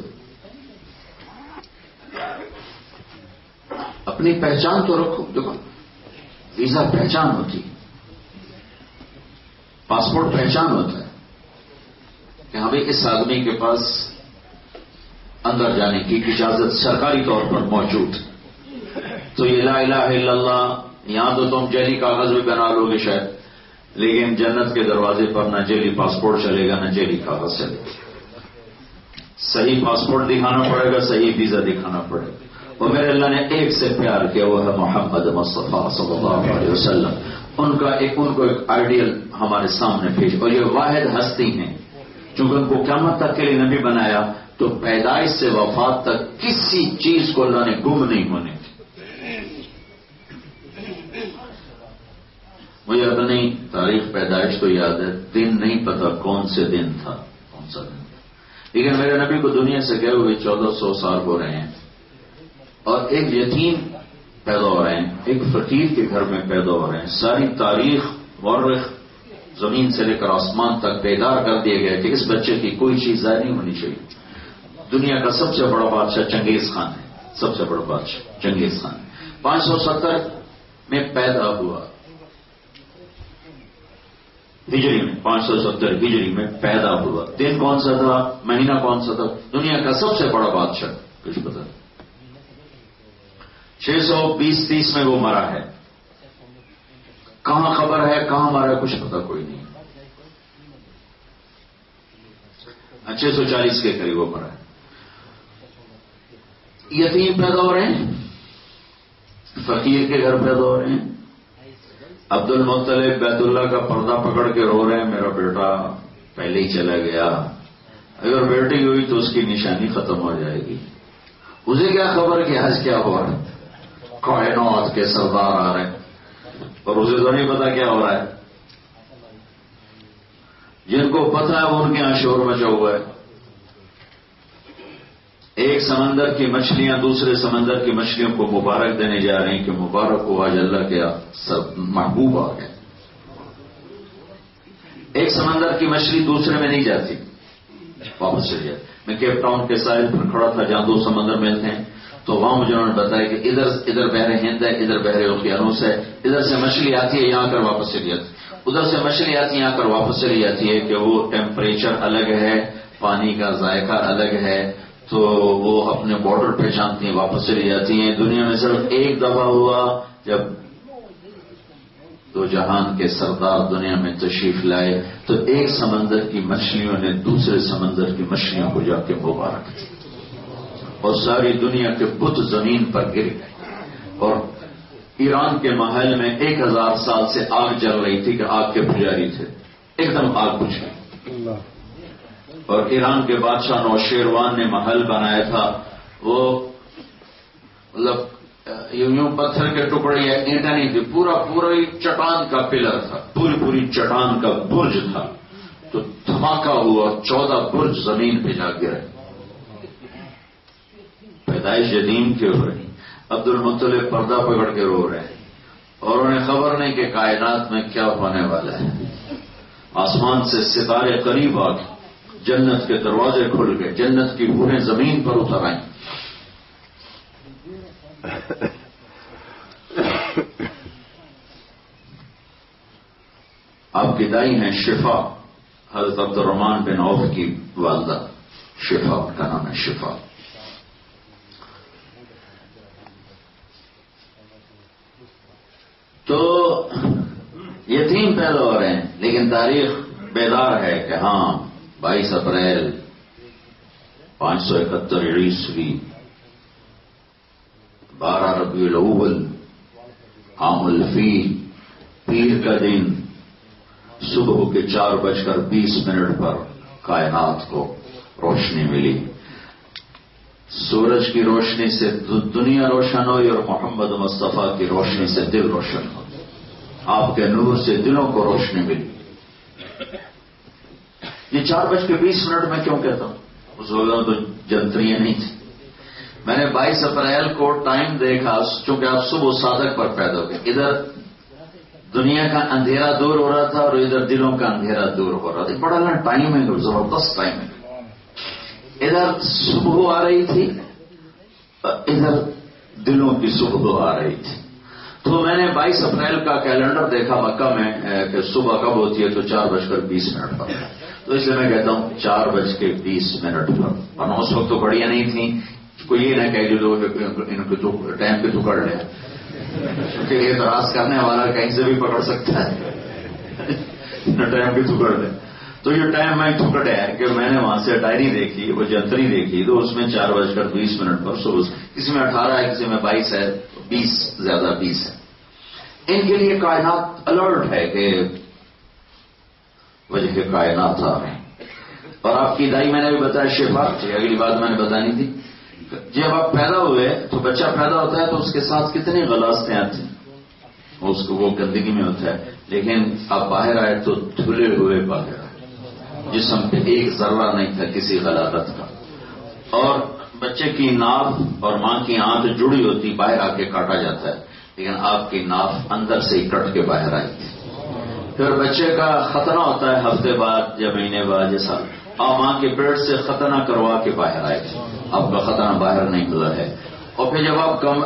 اپنی پہچان تو رکھو. دیکھو ویزا پہچان ہوتی، پاسپورٹ پہچان ہوتا ہے کہ ہمیں اس آدمی کے پاس اندر جانے کی اجازت سرکاری طور پر موجود. تو یہ لا الہ الا اللہ، یہاں تو تم جعلی کاغذ بھی بنا لو گے شاید، لیکن جنت کے دروازے پر نہ جعلی پاسپورٹ چلے گا نہ جعلی کاغذ چلے گا. صحیح پاسپورٹ دکھانا پڑے گا، صحیح ویزا دکھانا پڑے گا. اور میرے اللہ نے ایک سے پیار کیا، وہ ہے محمد مصطفیٰ صلی اللہ علیہ وسلم. ان کو ایک آئیڈیل ہمارے سامنے پیش، اور یہ واحد ہستی ہیں. چونکہ ان کو قیامت تک کے لیے نبی بنایا تو پیدائش سے وفات تک کسی چیز کو اللہ نے گم نہیں ہونے دی. مجھے اپنی تاریخ پیدائش تو یاد ہے، دن نہیں پتا کون سے دن تھا، کون سا دن. لیکن میرے نبی کو دنیا سے گئے ہوئے 1400 سال ہو رہے ہیں، اور ایک یتیم پیدا ہو رہے ہیں، ایک فقیر کے گھر میں پیدا ہو رہے ہیں. ساری تاریخ مورخ زمین سے لے کر آسمان تک بیدار کر دیا گیا کہ اس بچے کی کوئی چیز ضائع نہیں ہونی چاہیے. دنیا کا سب سے بڑا بادشاہ چنگیز خان ہے، سب سے بڑا بادشاہ چنگیز خان. 570 میں پیدا ہوا، ہجری میں 570 ہجری میں پیدا ہوا. دن کون سا تھا، مہینہ کون سا تھا؟ دنیا کا سب سے بڑا بادشاہ، کچھ پتا نہیں. 620-30 میں وہ مرا ہے. کہاں خبر ہے کہاں مرا ہے کچھ پتا کوئی نہیں. 640 کے قریب وہ مرا ہے. یتیم پیدا ہو رہے ہیں، فقیر کے گھر پیدا ہو رہے ہیں. عبد المطلب بیت اللہ کا پردہ پکڑ کے رو رہے ہیں، میرا بیٹا پہلے ہی چلا گیا، اگر بیٹی ہوئی تو اس کی نشانی ختم ہو جائے گی. اسے کیا خبر کہ آج کیا ہو رہا ہے، کائنات کے سردار آ رہے ہیں اور اسے تو نہیں پتا کیا ہو رہا ہے. جن کو پتا ہے وہ ان کے یہاں شور مچا ہوا ہے. ایک سمندر کی مچھلیاں دوسرے سمندر کی مچھلیوں کو مبارک دینے جا رہی ہیں کہ مبارک ہو، آج اللہ کے سب محبوب آ گئے. ایک سمندر کی مچھلی دوسرے میں نہیں جاتی، واپس چلی جاتی. میں کیپ ٹاؤن کے ساحل پر کھڑا تھا جہاں 2 سمندر ملتے ہیں، تو وہاں مجھے انہوں نے بتایا کہ ادھر بحر ہند ہے، ادھر بحر اوقیانوس ہے، ادھر سے مچھلی آتی ہے یہاں کر واپس چلی جاتی ہے، ادھر سے مچھلی آتی ہے یہاں کر واپس چلی جاتی ہے، کہ وہ ٹیمپریچر الگ ہے، پانی کا ذائقہ الگ ہے، تو وہ اپنے بارڈر پہچانتی ہیں، واپس چلی جاتی ہیں۔ دنیا میں صرف ایک دفعہ ہوا جب دو جہان کے سردار دنیا میں تشریف لائے تو ایک سمندر کی مچھلیوں نے دوسرے سمندر کی مچھلیوں کو جا کے مبارک دی اور ساری دنیا کے بت زمین پر گر گئے، اور ایران کے محل میں 1000 سال سے آگ جل رہی تھی کہ آگ کے پجاری تھے، ایک دم آگ بجھ گئی۔ اور ایران کے بادشاہ نوشیروان نے محل بنایا تھا، وہ مطلب یوں پتھر کے ٹکڑے یا اینٹیں نہیں تھی، پورا چٹان کا پلر تھا، پوری چٹان کا برج تھا، تو دھماکہ ہوا، 14 برج زمین پہ جا گرے۔ پیدائش یتیم کی ہو رہی، عبد المطلب پردہ پکڑ کے رو رہے ہیں، اور انہیں خبر نہیں کہ کائنات میں کیا ہونے والا ہے۔ آسمان سے ستارے قریب آ گئے، جنت کے دروازے کھل گئے، جنت کی بوہیں زمین پر اتر آئیں۔ آپ کی دائی ہیں شفا، حضرت عبد الرحمن بن عوف کی والدہ شفا، ان کا نام ہے شفا۔ تو یتیم پیدا ہو رہے ہیں، لیکن تاریخ بیدار ہے کہ ہاں 22 اپریل 571 عیسوی 12 ربیع الاول عام الفیل، پیر کا دن، صبح کے 4:20 پر کائنات کو روشنی ملی۔ سورج کی روشنی سے دنیا روشن ہوئی اور محمد مصطفیٰ کی روشنی سے دل روشن ہو، آپ کے نور سے دلوں کو روشنی ملی۔ یہ 4:20 میں کیوں کہتا ہوں؟ اس وقت تو جنتریاں نہیں تھی۔ میں نے 22 اپریل کو ٹائم دیکھا، چونکہ آپ صبح صادق پر پیدا ہو گئے، ادھر دنیا کا اندھیرا دور ہو رہا تھا اور ادھر دلوں کا اندھیرا دور ہو رہا تھا۔ بڑا ٹائم ہے، زبردست ٹائم ہے۔ ادھر صبح آ رہی تھی، ادھر دلوں کی صبح آ رہی تھی۔ تو میں نے 22 اپریل کا کیلنڈر دیکھا مکہ میں کہ صبح کب ہوتی ہے، تو 4:20 پر، تو اس لیے میں کہتا ہوں 4:20 پر۔ اور اس وقت تو بڑیاں نہیں تھیں، کوئی یہ نہ کہہ جو ان کو ٹائم پہ پکڑ لے، کیونکہ یہ اعتراض کرنے والا کہیں سے بھی پکڑ سکتا ہے، ٹائم پہ پکڑ لے۔ تو یہ ٹائم میں ٹکڑ ہے کہ میں نے وہاں سے ڈائری دیکھی، وہ جنتری دیکھی، تو اس میں 4:20 پر صبح، کسی میں 18 ہے، کسی میں 22 ہے، 20 زیادہ 20 ہے۔ ان کے لیے کائنات الرٹ ہے کہ وجہ کائنات آ رہے ہیں۔ اور آپ کی دائی میں نے بھی بتایا شفا، اگلی بات میں نے بتانی تھی، جب آپ پیدا ہوئے تو بچہ پیدا ہوتا ہے تو اس کے ساتھ کتنی غلاستیں آتی ہیں، اس کو وہ گندگی میں ہوتا ہے، لیکن آپ باہر آئے تو دھلے ہوئے باہر آئے، جسم پہ ایک ذرہ نہیں تھا کسی غلاظت کا، اور بچے کی ناف اور ماں کی آنکھ جڑی ہوتی، باہر آ کے کاٹا جاتا ہے، لیکن آپ کی ناف اندر سے ہی کٹ کے باہر آئی تھی۔ پھر بچے کا ختنہ ہوتا ہے ہفتے بعد یا مہینے بعد، جیسا اور ماں کے پیٹ سے ختنہ کروا کے باہر آئے تھے، آپ کا ختنہ باہر نہیں ہوا ہے۔ اور پھر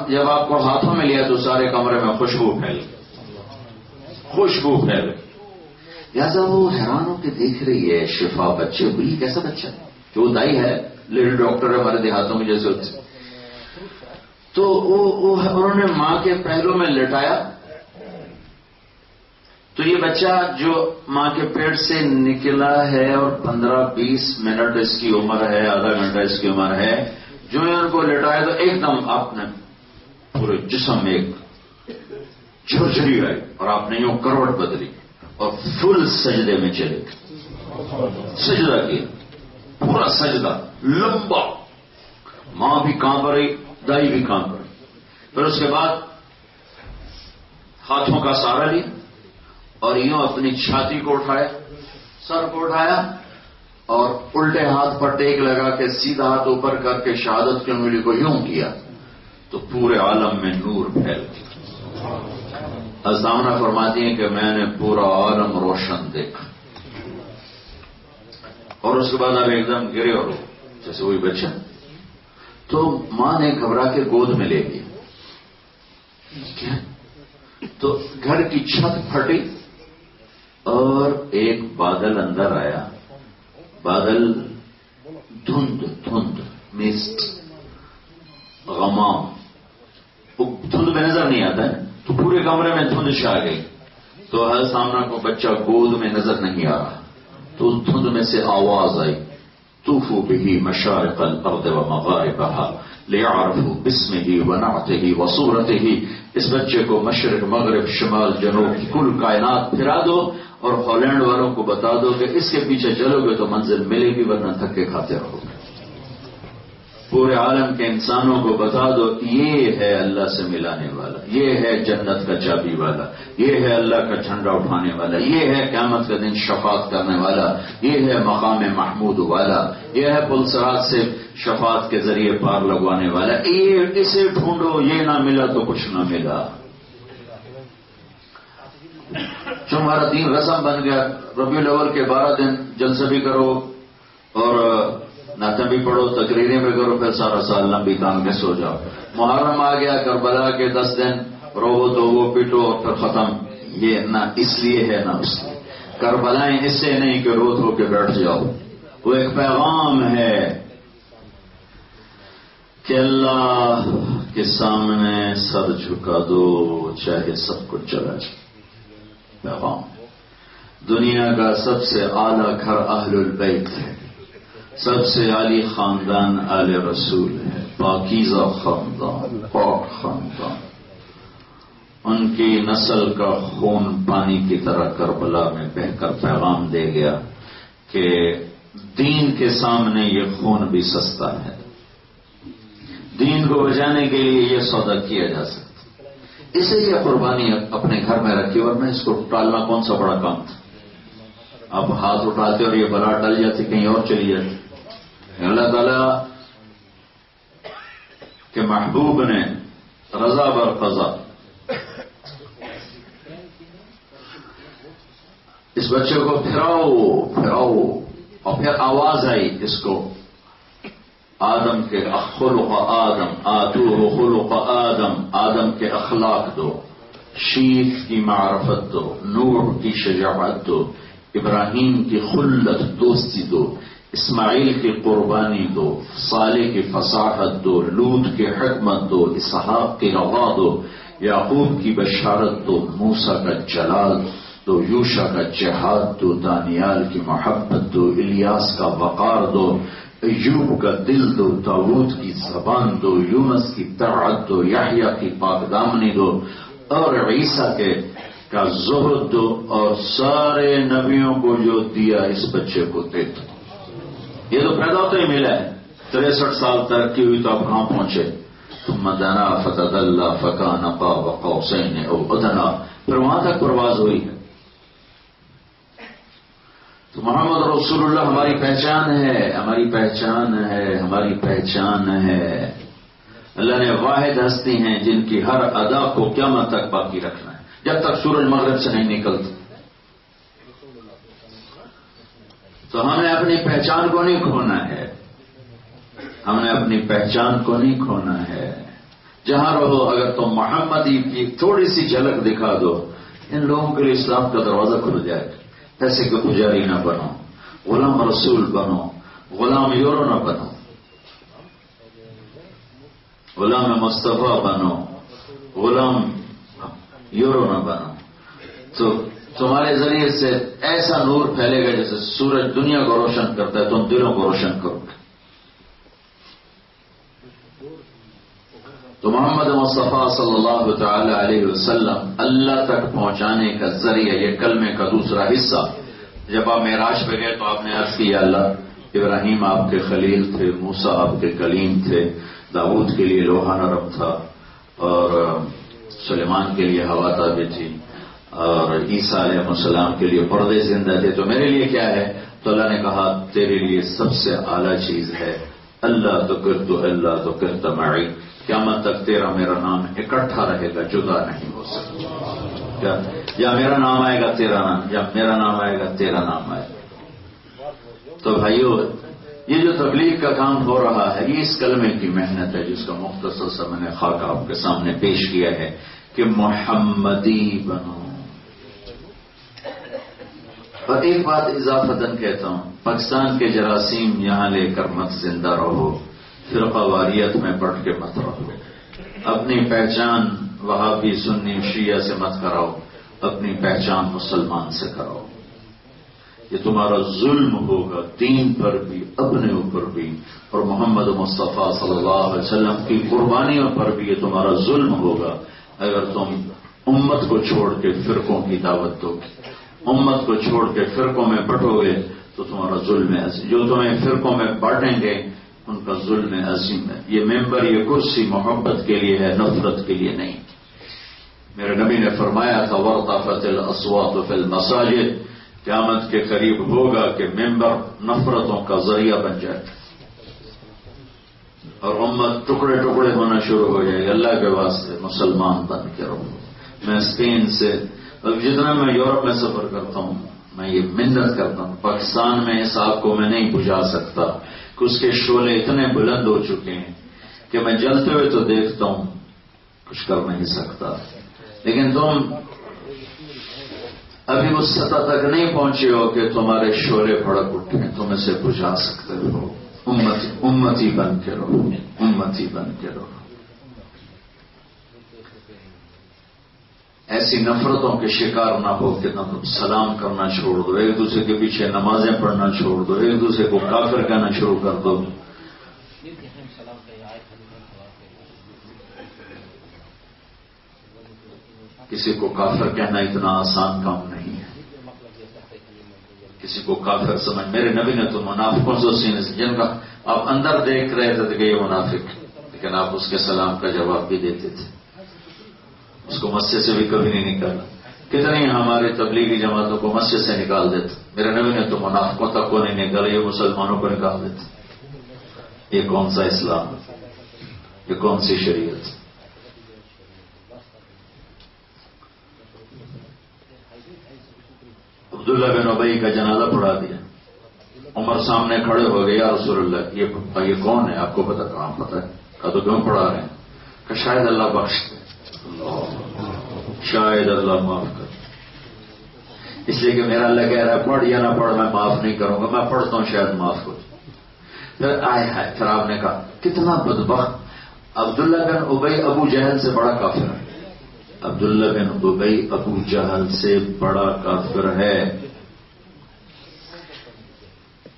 جب آپ کو ہاتھوں میں لیا تو سارے کمرے میں خوشبو پھیل لہذا وہ حیران ہو کے دیکھ رہی ہے شفا بچے کو، یہ کیسا بچہ ہے، جو دائی ہے لیڈی ڈاکٹر ہے ہمارے دیہاتوں میں جیسے ہوتے، تو انہوں نے ماں کے پہلو میں لٹایا، تو یہ بچہ جو ماں کے پیٹ سے نکلا ہے اور 15-20 منٹ اس کی عمر ہے، آدھا گھنٹہ اس کی عمر ہے، جو ان کو لٹایا تو ایک دم آپ نے پورے جسم میں ایک جھرجھری آئی اور آپ نے یوں کروٹ بدلی اور فل سجدے میں چلے گئے، سجدہ کیا، پورا سجدہ لمبا، ماں بھی کانپ رہی، دائی بھی کانپ رہی۔ پھر اس کے بعد ہاتھوں کا سہارا لیا اور یوں اپنی چھاتی کو اٹھایا، سر کو اٹھایا اور الٹے ہاتھ پر ٹیک لگا کے سیدھا ہاتھ اوپر کر کے شہادت کی انگلی کو یوں کیا تو پورے عالم میں نور پھیل گیا۔ ازامنا فرماتی ہیں کہ میں نے پورا عالم روشن دیکھا، اور اس کے بعد آپ ایک دم گرے اور جیسے وہی بچہ۔ تو ماں نے گھبرا کے گود میں لے لیا. کیا؟ تو گھر کی چھت پھٹی اور ایک بادل اندر آیا. بادل دھند مسٹ غمام. دھند میں نظر نہیں آتا ہے تو پورے کمرے میں دھند چھا گئی. تو ہر سامنا کو بچہ گود میں نظر نہیں آ رہا. تو اس دھند میں سے آواز آئی طوفوا به مشارق الارض ومغاربها لیعرفوا باسمه ونعته وصورته. اس بچے کو مشرق مغرب شمال جنوب کی کل کائنات پھرا دو اور ہالینڈ والوں کو بتا دو کہ اس کے پیچھے چلو گے تو منزل ملے گی ورنہ تھکے کھاتے رہو گے. پورے عالم کے انسانوں کو بتا دو یہ ہے اللہ سے ملانے والا, یہ ہے جنت کا چابی والا, یہ ہے اللہ کا جھنڈا اٹھانے والا, یہ ہے قیامت کا دن شفاعت کرنے والا, یہ ہے مقام محمود والا, یہ ہے پل صراط سے شفاعت کے ذریعے پار لگوانے والا. یہ اسے ڈھونڈو, یہ نہ ملا تو کچھ نہ ملا. جو ہمارا دین رسم بن گیا, ربیع الاول کے 12 دن جلسہ بھی کرو اور نعتیں بھی پڑھو, تقریریں بھی کرو, پھر سارا سال لمبی تان کے سو جاؤ. محرم آ گیا, کربلا کے 10 دن رو تو وہ پیٹو اور پھر ختم. یہ نہ اس لیے ہے نہ اس لیے. کربلائیں اس سے نہیں کہ رو دھو کے بیٹھ جاؤ. وہ ایک پیغام ہے کہ اللہ کے سامنے سر جھکا دو چاہے سب کچھ چلا جائے. پیغام دنیا کا سب سے اعلیٰ گھر اہل البیت ہے, سب سے عالی خاندان آل رسول ہے, پاکیزہ خاندان, پاک خاندان. ان کی نسل کا خون پانی کی طرح کربلا میں بہہ کر پیغام دے گیا کہ دین کے سامنے یہ خون بھی سستا ہے. دین کو بچانے کے لیے یہ سودا کیا جا سکتا. اسے یہ قربانی اپنے گھر میں رکھی, ورنہ اس کو ٹالنا کون سا بڑا کام تھا. اب ہاتھ اٹھاتے اور یہ بلا ٹل جاتی, کہیں اور چلی جاتی. اللہ تعالیٰ کے محبوب نے رضا بر قضا اس بچے کو پھراؤ اور پھر آواز آئی اس کو آدم کے خلق آدم آتوہ خلق آدم, آدم کے اخلاق دو, شیخ کی معرفت دو, نوح کی شجاعت دو, ابراہیم کی خلت دوستی دو, اسماعیل کی قربانی دو, صالح کی فصاحت دو, لوط کی حکمت دو, اسحاق کی روا دو, یعقوب کی بشارت دو, موسیٰ کا جلال دو, یوشع کا جہاد دو, دانیال کی محبت دو, الیاس کا وقار دو, ایوب کا دل دو, داؤد کی زبان دو, یونس کی طاعت دو, یحییٰ کی پاک دامنی دو, اور عیسیٰ کا زہد دو, اور سارے نبیوں کو جو دیا اس بچے کو دے دو. یہ تو پیدا ہوتا ہی ملا ہے. 63 سال ترقی ہوئی تو اب کہاں پہنچے. ثم دنا فتدلى فكان قاب قوسين او ادنى, پھر وہاں تک پرواز ہوئی ہے. تو محمد رسول اللہ ہماری پہچان ہے, ہماری پہچان ہے, ہماری پہچان ہے. اللہ نے واحد ہستی ہیں جن کی ہر ادا کو قیامت تک باقی رکھنا ہے, جب تک سورج مغرب سے نہیں نکلتا. تو ہمیں اپنی پہچان کو نہیں کھونا ہے, ہمیں اپنی پہچان کو نہیں کھونا ہے. جہاں رہو اگر تم محمدی کی تھوڑی سی جھلک دکھا دو, ان لوگوں کے لیے اسلام کا دروازہ کھل جائے گا. پیسے کے پجاری نہ بنو, غلام رسول بنو, غلام یورو نہ بنو, غلام مصطفیٰ بنو, غلام یورو نہ بنو. تو تمہارے ذریعے سے ایسا نور پھیلے گا جیسے سورج دنیا کو روشن کرتا ہے, تم دلوں کو روشن کرو گے. تو محمد مصطفیٰ صلی اللہ تعالی علیہ وسلم اللہ تک پہنچانے کا ذریعہ, یہ کلمے کا دوسرا حصہ. جب آپ معراج پہ گئے تو آپ نے عرض کیا اللہ ابراہیم آپ کے خلیل تھے, موسیٰ آپ کے کلیم تھے, داؤد کے لیے لوہا نرم تھا, اور سلیمان کے لیے ہوا تابع تھی, اور عیسیٰ علیہ السلام کے لیے پردے زندہ تھے, تو میرے لیے کیا ہے؟ تو اللہ نے کہا تیرے لیے سب سے اعلیٰ چیز ہے اللہ تو کرتا معی. قیامت تک تیرا میرا نام اکٹھا رہے گا, جدا نہیں ہو سکتا. یا میرا نام آئے گا تیرا نام, یا میرا نام آئے گا تیرا نام آئے گا. تو بھائیو، یہ جو تبلیغ کا کام ہو رہا ہے، یہ اس کلمے کی محنت ہے جس کا مختصر سا میں نے خاکہ آپ کے سامنے پیش کیا ہے کہ محمدی بنو۔ اور ایک بات اضافتاً کہتا ہوں، پاکستان کے جراثیم یہاں لے کر مت زندہ رہو، فرقہ واریت میں بٹ کے مت رہو، اپنی پہچان وہابی سنی شیعہ سے مت کراؤ، اپنی پہچان مسلمان سے کراؤ۔ یہ تمہارا ظلم ہوگا، دین پر بھی، اپنے اوپر بھی، اور محمد مصطفیٰ صلی اللہ علیہ وسلم کی قربانیوں پر بھی یہ تمہارا ظلم ہوگا اگر تم امت کو چھوڑ کے فرقوں کی دعوت دو گے، امت کو چھوڑ کے فرقوں میں بٹو گے تو تمہارا ظلم ہے۔ جو تمہیں فرقوں میں بانٹیں گے ان کا ظلم عظیم ہے۔ یہ ممبر، یہ کرسی محبت کے لیے ہے، نفرت کے لیے نہیں۔ میرے نبی نے فرمایا تھا وارتفعت الاصوات فی المساجد، قیامت کے قریب ہوگا کہ ممبر نفرتوں کا ذریعہ بن جائے اور امت ٹکڑے ٹکڑے ہونا شروع ہو جائے گی۔ اللہ کے واسطے مسلمان بن کے رہو۔ میں اسپین سے، جتنا میں یورپ میں سفر کرتا ہوں، میں یہ منت کرتا ہوں، پاکستان میں اس آگ کو میں نہیں بجھا سکتا کہ اس کے شعلے اتنے بلند ہو چکے ہیں کہ میں جلتے ہوئے تو دیکھتا ہوں، کچھ کر نہیں سکتا، لیکن تم ابھی اس سطح تک نہیں پہنچے ہو کہ تمہارے شعلے بھڑک اٹھیں، تم اسے بجھا سکتے ہو۔ امتی بن کے رہو، امتی بن کے رہو۔ ایسی نفرتوں کے شکار نہ ہو کہ نہ تم سلام کرنا چھوڑ دو، ایک دوسرے کے پیچھے نمازیں پڑھنا چھوڑ دو، ایک دوسرے کو کافر کہنا شروع کر دو۔ کسی کو کافر کہنا اتنا آسان کام نہیں ہے، کسی کو کافر سمجھ۔ میرے نبی نے تو منافقوں سے سینے سے، جن کا آپ اندر دیکھ رہے تھے کہ یہ منافق، لیکن آپ اس کے سلام کا جواب بھی دیتے تھے، اس کو مسجد سے بھی کبھی نہیں نکالا۔ کتنی ہماری تبلیغی جماعتوں کو مسجد سے نکال دیتے، میرے نبی نے تو منافقوں تک کو نہیں نکالا، یہ مسلمانوں کو نکال دیتے۔ یہ کون سا اسلام، یہ کون سی شریعت؟ عبداللہ بن ابی کا جنازہ پڑھا دیا، عمر سامنے کھڑے ہو گئے، یا رسول اللہ یہ کون ہے؟ آپ کو پتا؟ کہاں پتا ہے؟ کہا تو کیوں پڑھا رہے ہیں؟ کہ شاید اللہ بخش دے، شاید اللہ معاف کر، اس لیے کہ میرا اللہ کہہ رہا ہے پڑھ یا نہ پڑھ میں معاف نہیں کروں گا، میں پڑھتا ہوں شاید معاف ہو جائے۔ پھر آئے پھر آپ نے کہا کتنا بدبخت، عبداللہ بن ابی ابو جہل سے بڑا کافر ہے، عبداللہ بن ابی ابو جہل سے بڑا کافر ہے۔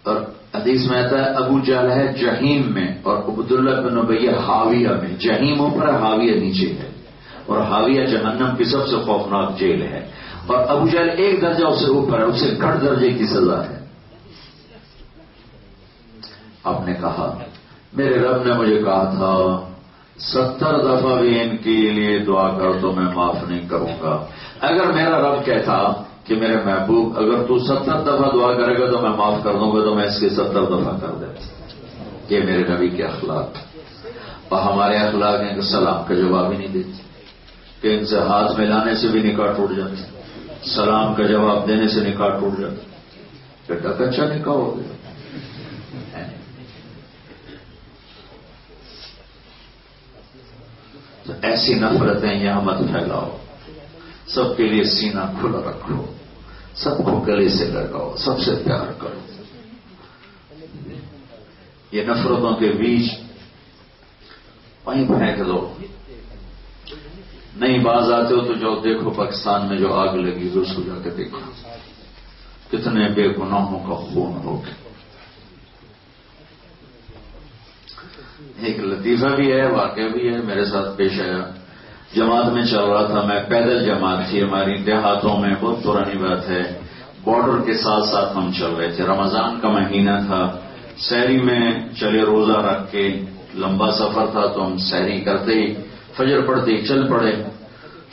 اور حدیث میں آتا ہے ابو جہل ہے جہیم میں اور عبداللہ بن ابی حاویہ میں، جہیم اوپر ہے، حاویہ نیچے ہے، اور حاویہ جہنم کی سب سے خوفناک جیل ہے، اور ابو جہل ایک درجہ اس سے اوپر ہے، اسے گھٹ درجے کی سزا ہے۔ آپ نے کہا میرے رب نے مجھے کہا تھا 70 دفعہ بھی ان کے لیے دعا کر تو میں معاف نہیں کروں گا۔ اگر میرا رب کہتا کہ میرے محبوب اگر تو 70 دفعہ دعا کرے گا تو میں معاف کر دوں گا تو میں اس کے 70 دفعہ کر دیتا۔ یہ میرے نبی کے اخلاق، اور ہمارے اخلاق ہیں کہ سلام کا جواب ہی نہیں دیتے، کہ ان سے ہاتھ ملانے سے بھی نکاح ٹوٹ جاتے، سلام کا جواب دینے سے نکاح ٹوٹ جاتا، بیٹا کچا نکاح ہو گیا۔ تو ایسی نفرتیں یہاں مت پھیلاؤ، سب کے لیے سینہ کھلا رکھو، سب کو گلے سے لگاؤ، سب سے پیار کرو۔ یہ نفرتوں کے بیچ وہیں پھینک دو، نہیں باز آتے ہو تو جو دیکھو پاکستان میں جو آگ لگی ہوئی اس کو جا کے دیکھو، کتنے بے گناہوں کا خون ہو گیا۔ ایک لطیفہ بھی ہے، واقعہ بھی ہے، میرے ساتھ پیش آیا۔ جماعت میں چل رہا تھا میں، پیدل جماعت تھی ہماری دیہاتوں میں، بہت پرانی بات ہے، بارڈر کے ساتھ ساتھ ہم چل رہے تھے، رمضان کا مہینہ تھا، سحری میں چلے روزہ رکھ کے، لمبا سفر تھا تو ہم سحری کرتے ہی فجر پڑتے ہی چل پڑے،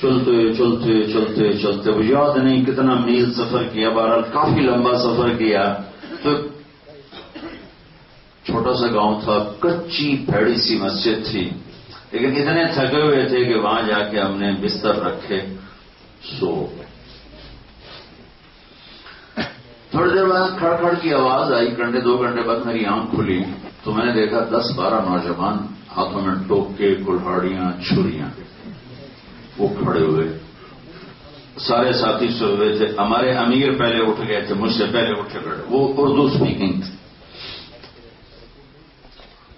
چلتے چلتے چلتے چلتے وہ یاد نہیں کتنا میل سفر کیا، بہرحال کافی لمبا سفر کیا، تو چھوٹا سا گاؤں تھا، کچی بھیڑی سی مسجد تھی، لیکن اتنے تھکے ہوئے تھے کہ وہاں جا کے ہم نے بستر رکھے، سو تھوڑی دیر بعد کھڑ کھڑ کی آواز آئی. گھنٹے 2 گھنٹے بعد میری آنکھ کھلی تو میں نے دیکھا 10-12 نوجوان ہاتھوں میں ٹوکے, کلہاڑیاں, چھریاں, وہ کھڑے ہوئے. سارے ساتھی سوئے ہوئے تھے. ہمارے امیر پہلے اٹھ گئے تھے, مجھ سے پہلے اٹھے کھڑے. وہ اردو اسپیکنگ تھی.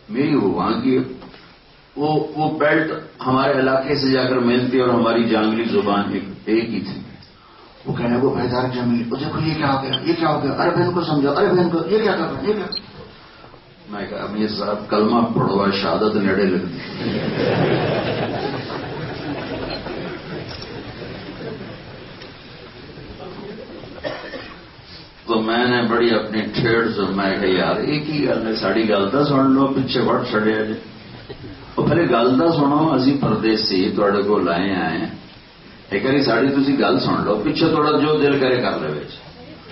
میری وہ وہاں کی وہ بیلٹ ہمارے علاقے سے جا کر ملتی اور ہماری جانگلی زبان ایک ہی تھی. وہ کہنے کو بھیدار جمیل, دیکھو یہ کیا ہو گیا, یہ کیا ہو گیا, ارے بہن کو سمجھو, ارے بہن کو یہ کیا کر رہا ہے, یہ کیا. میں کہا امیر صاحب کلمہ پڑھوا, شہادت نیڑے لگتی. تو میں نے بڑی اپنی ٹھیڑ سے میں کہا یار ایک ہی گل ہے, ساڑی گل تو سن لو, پیچھے وٹ چڑیا جی. اور پہلے گل تو سنو, اسی پردیسی تھوڑے کو لائے آئے. ایک باری ساڑی تھی گل سن لو, پیچھے تھوڑا جو دل کرے کر لے.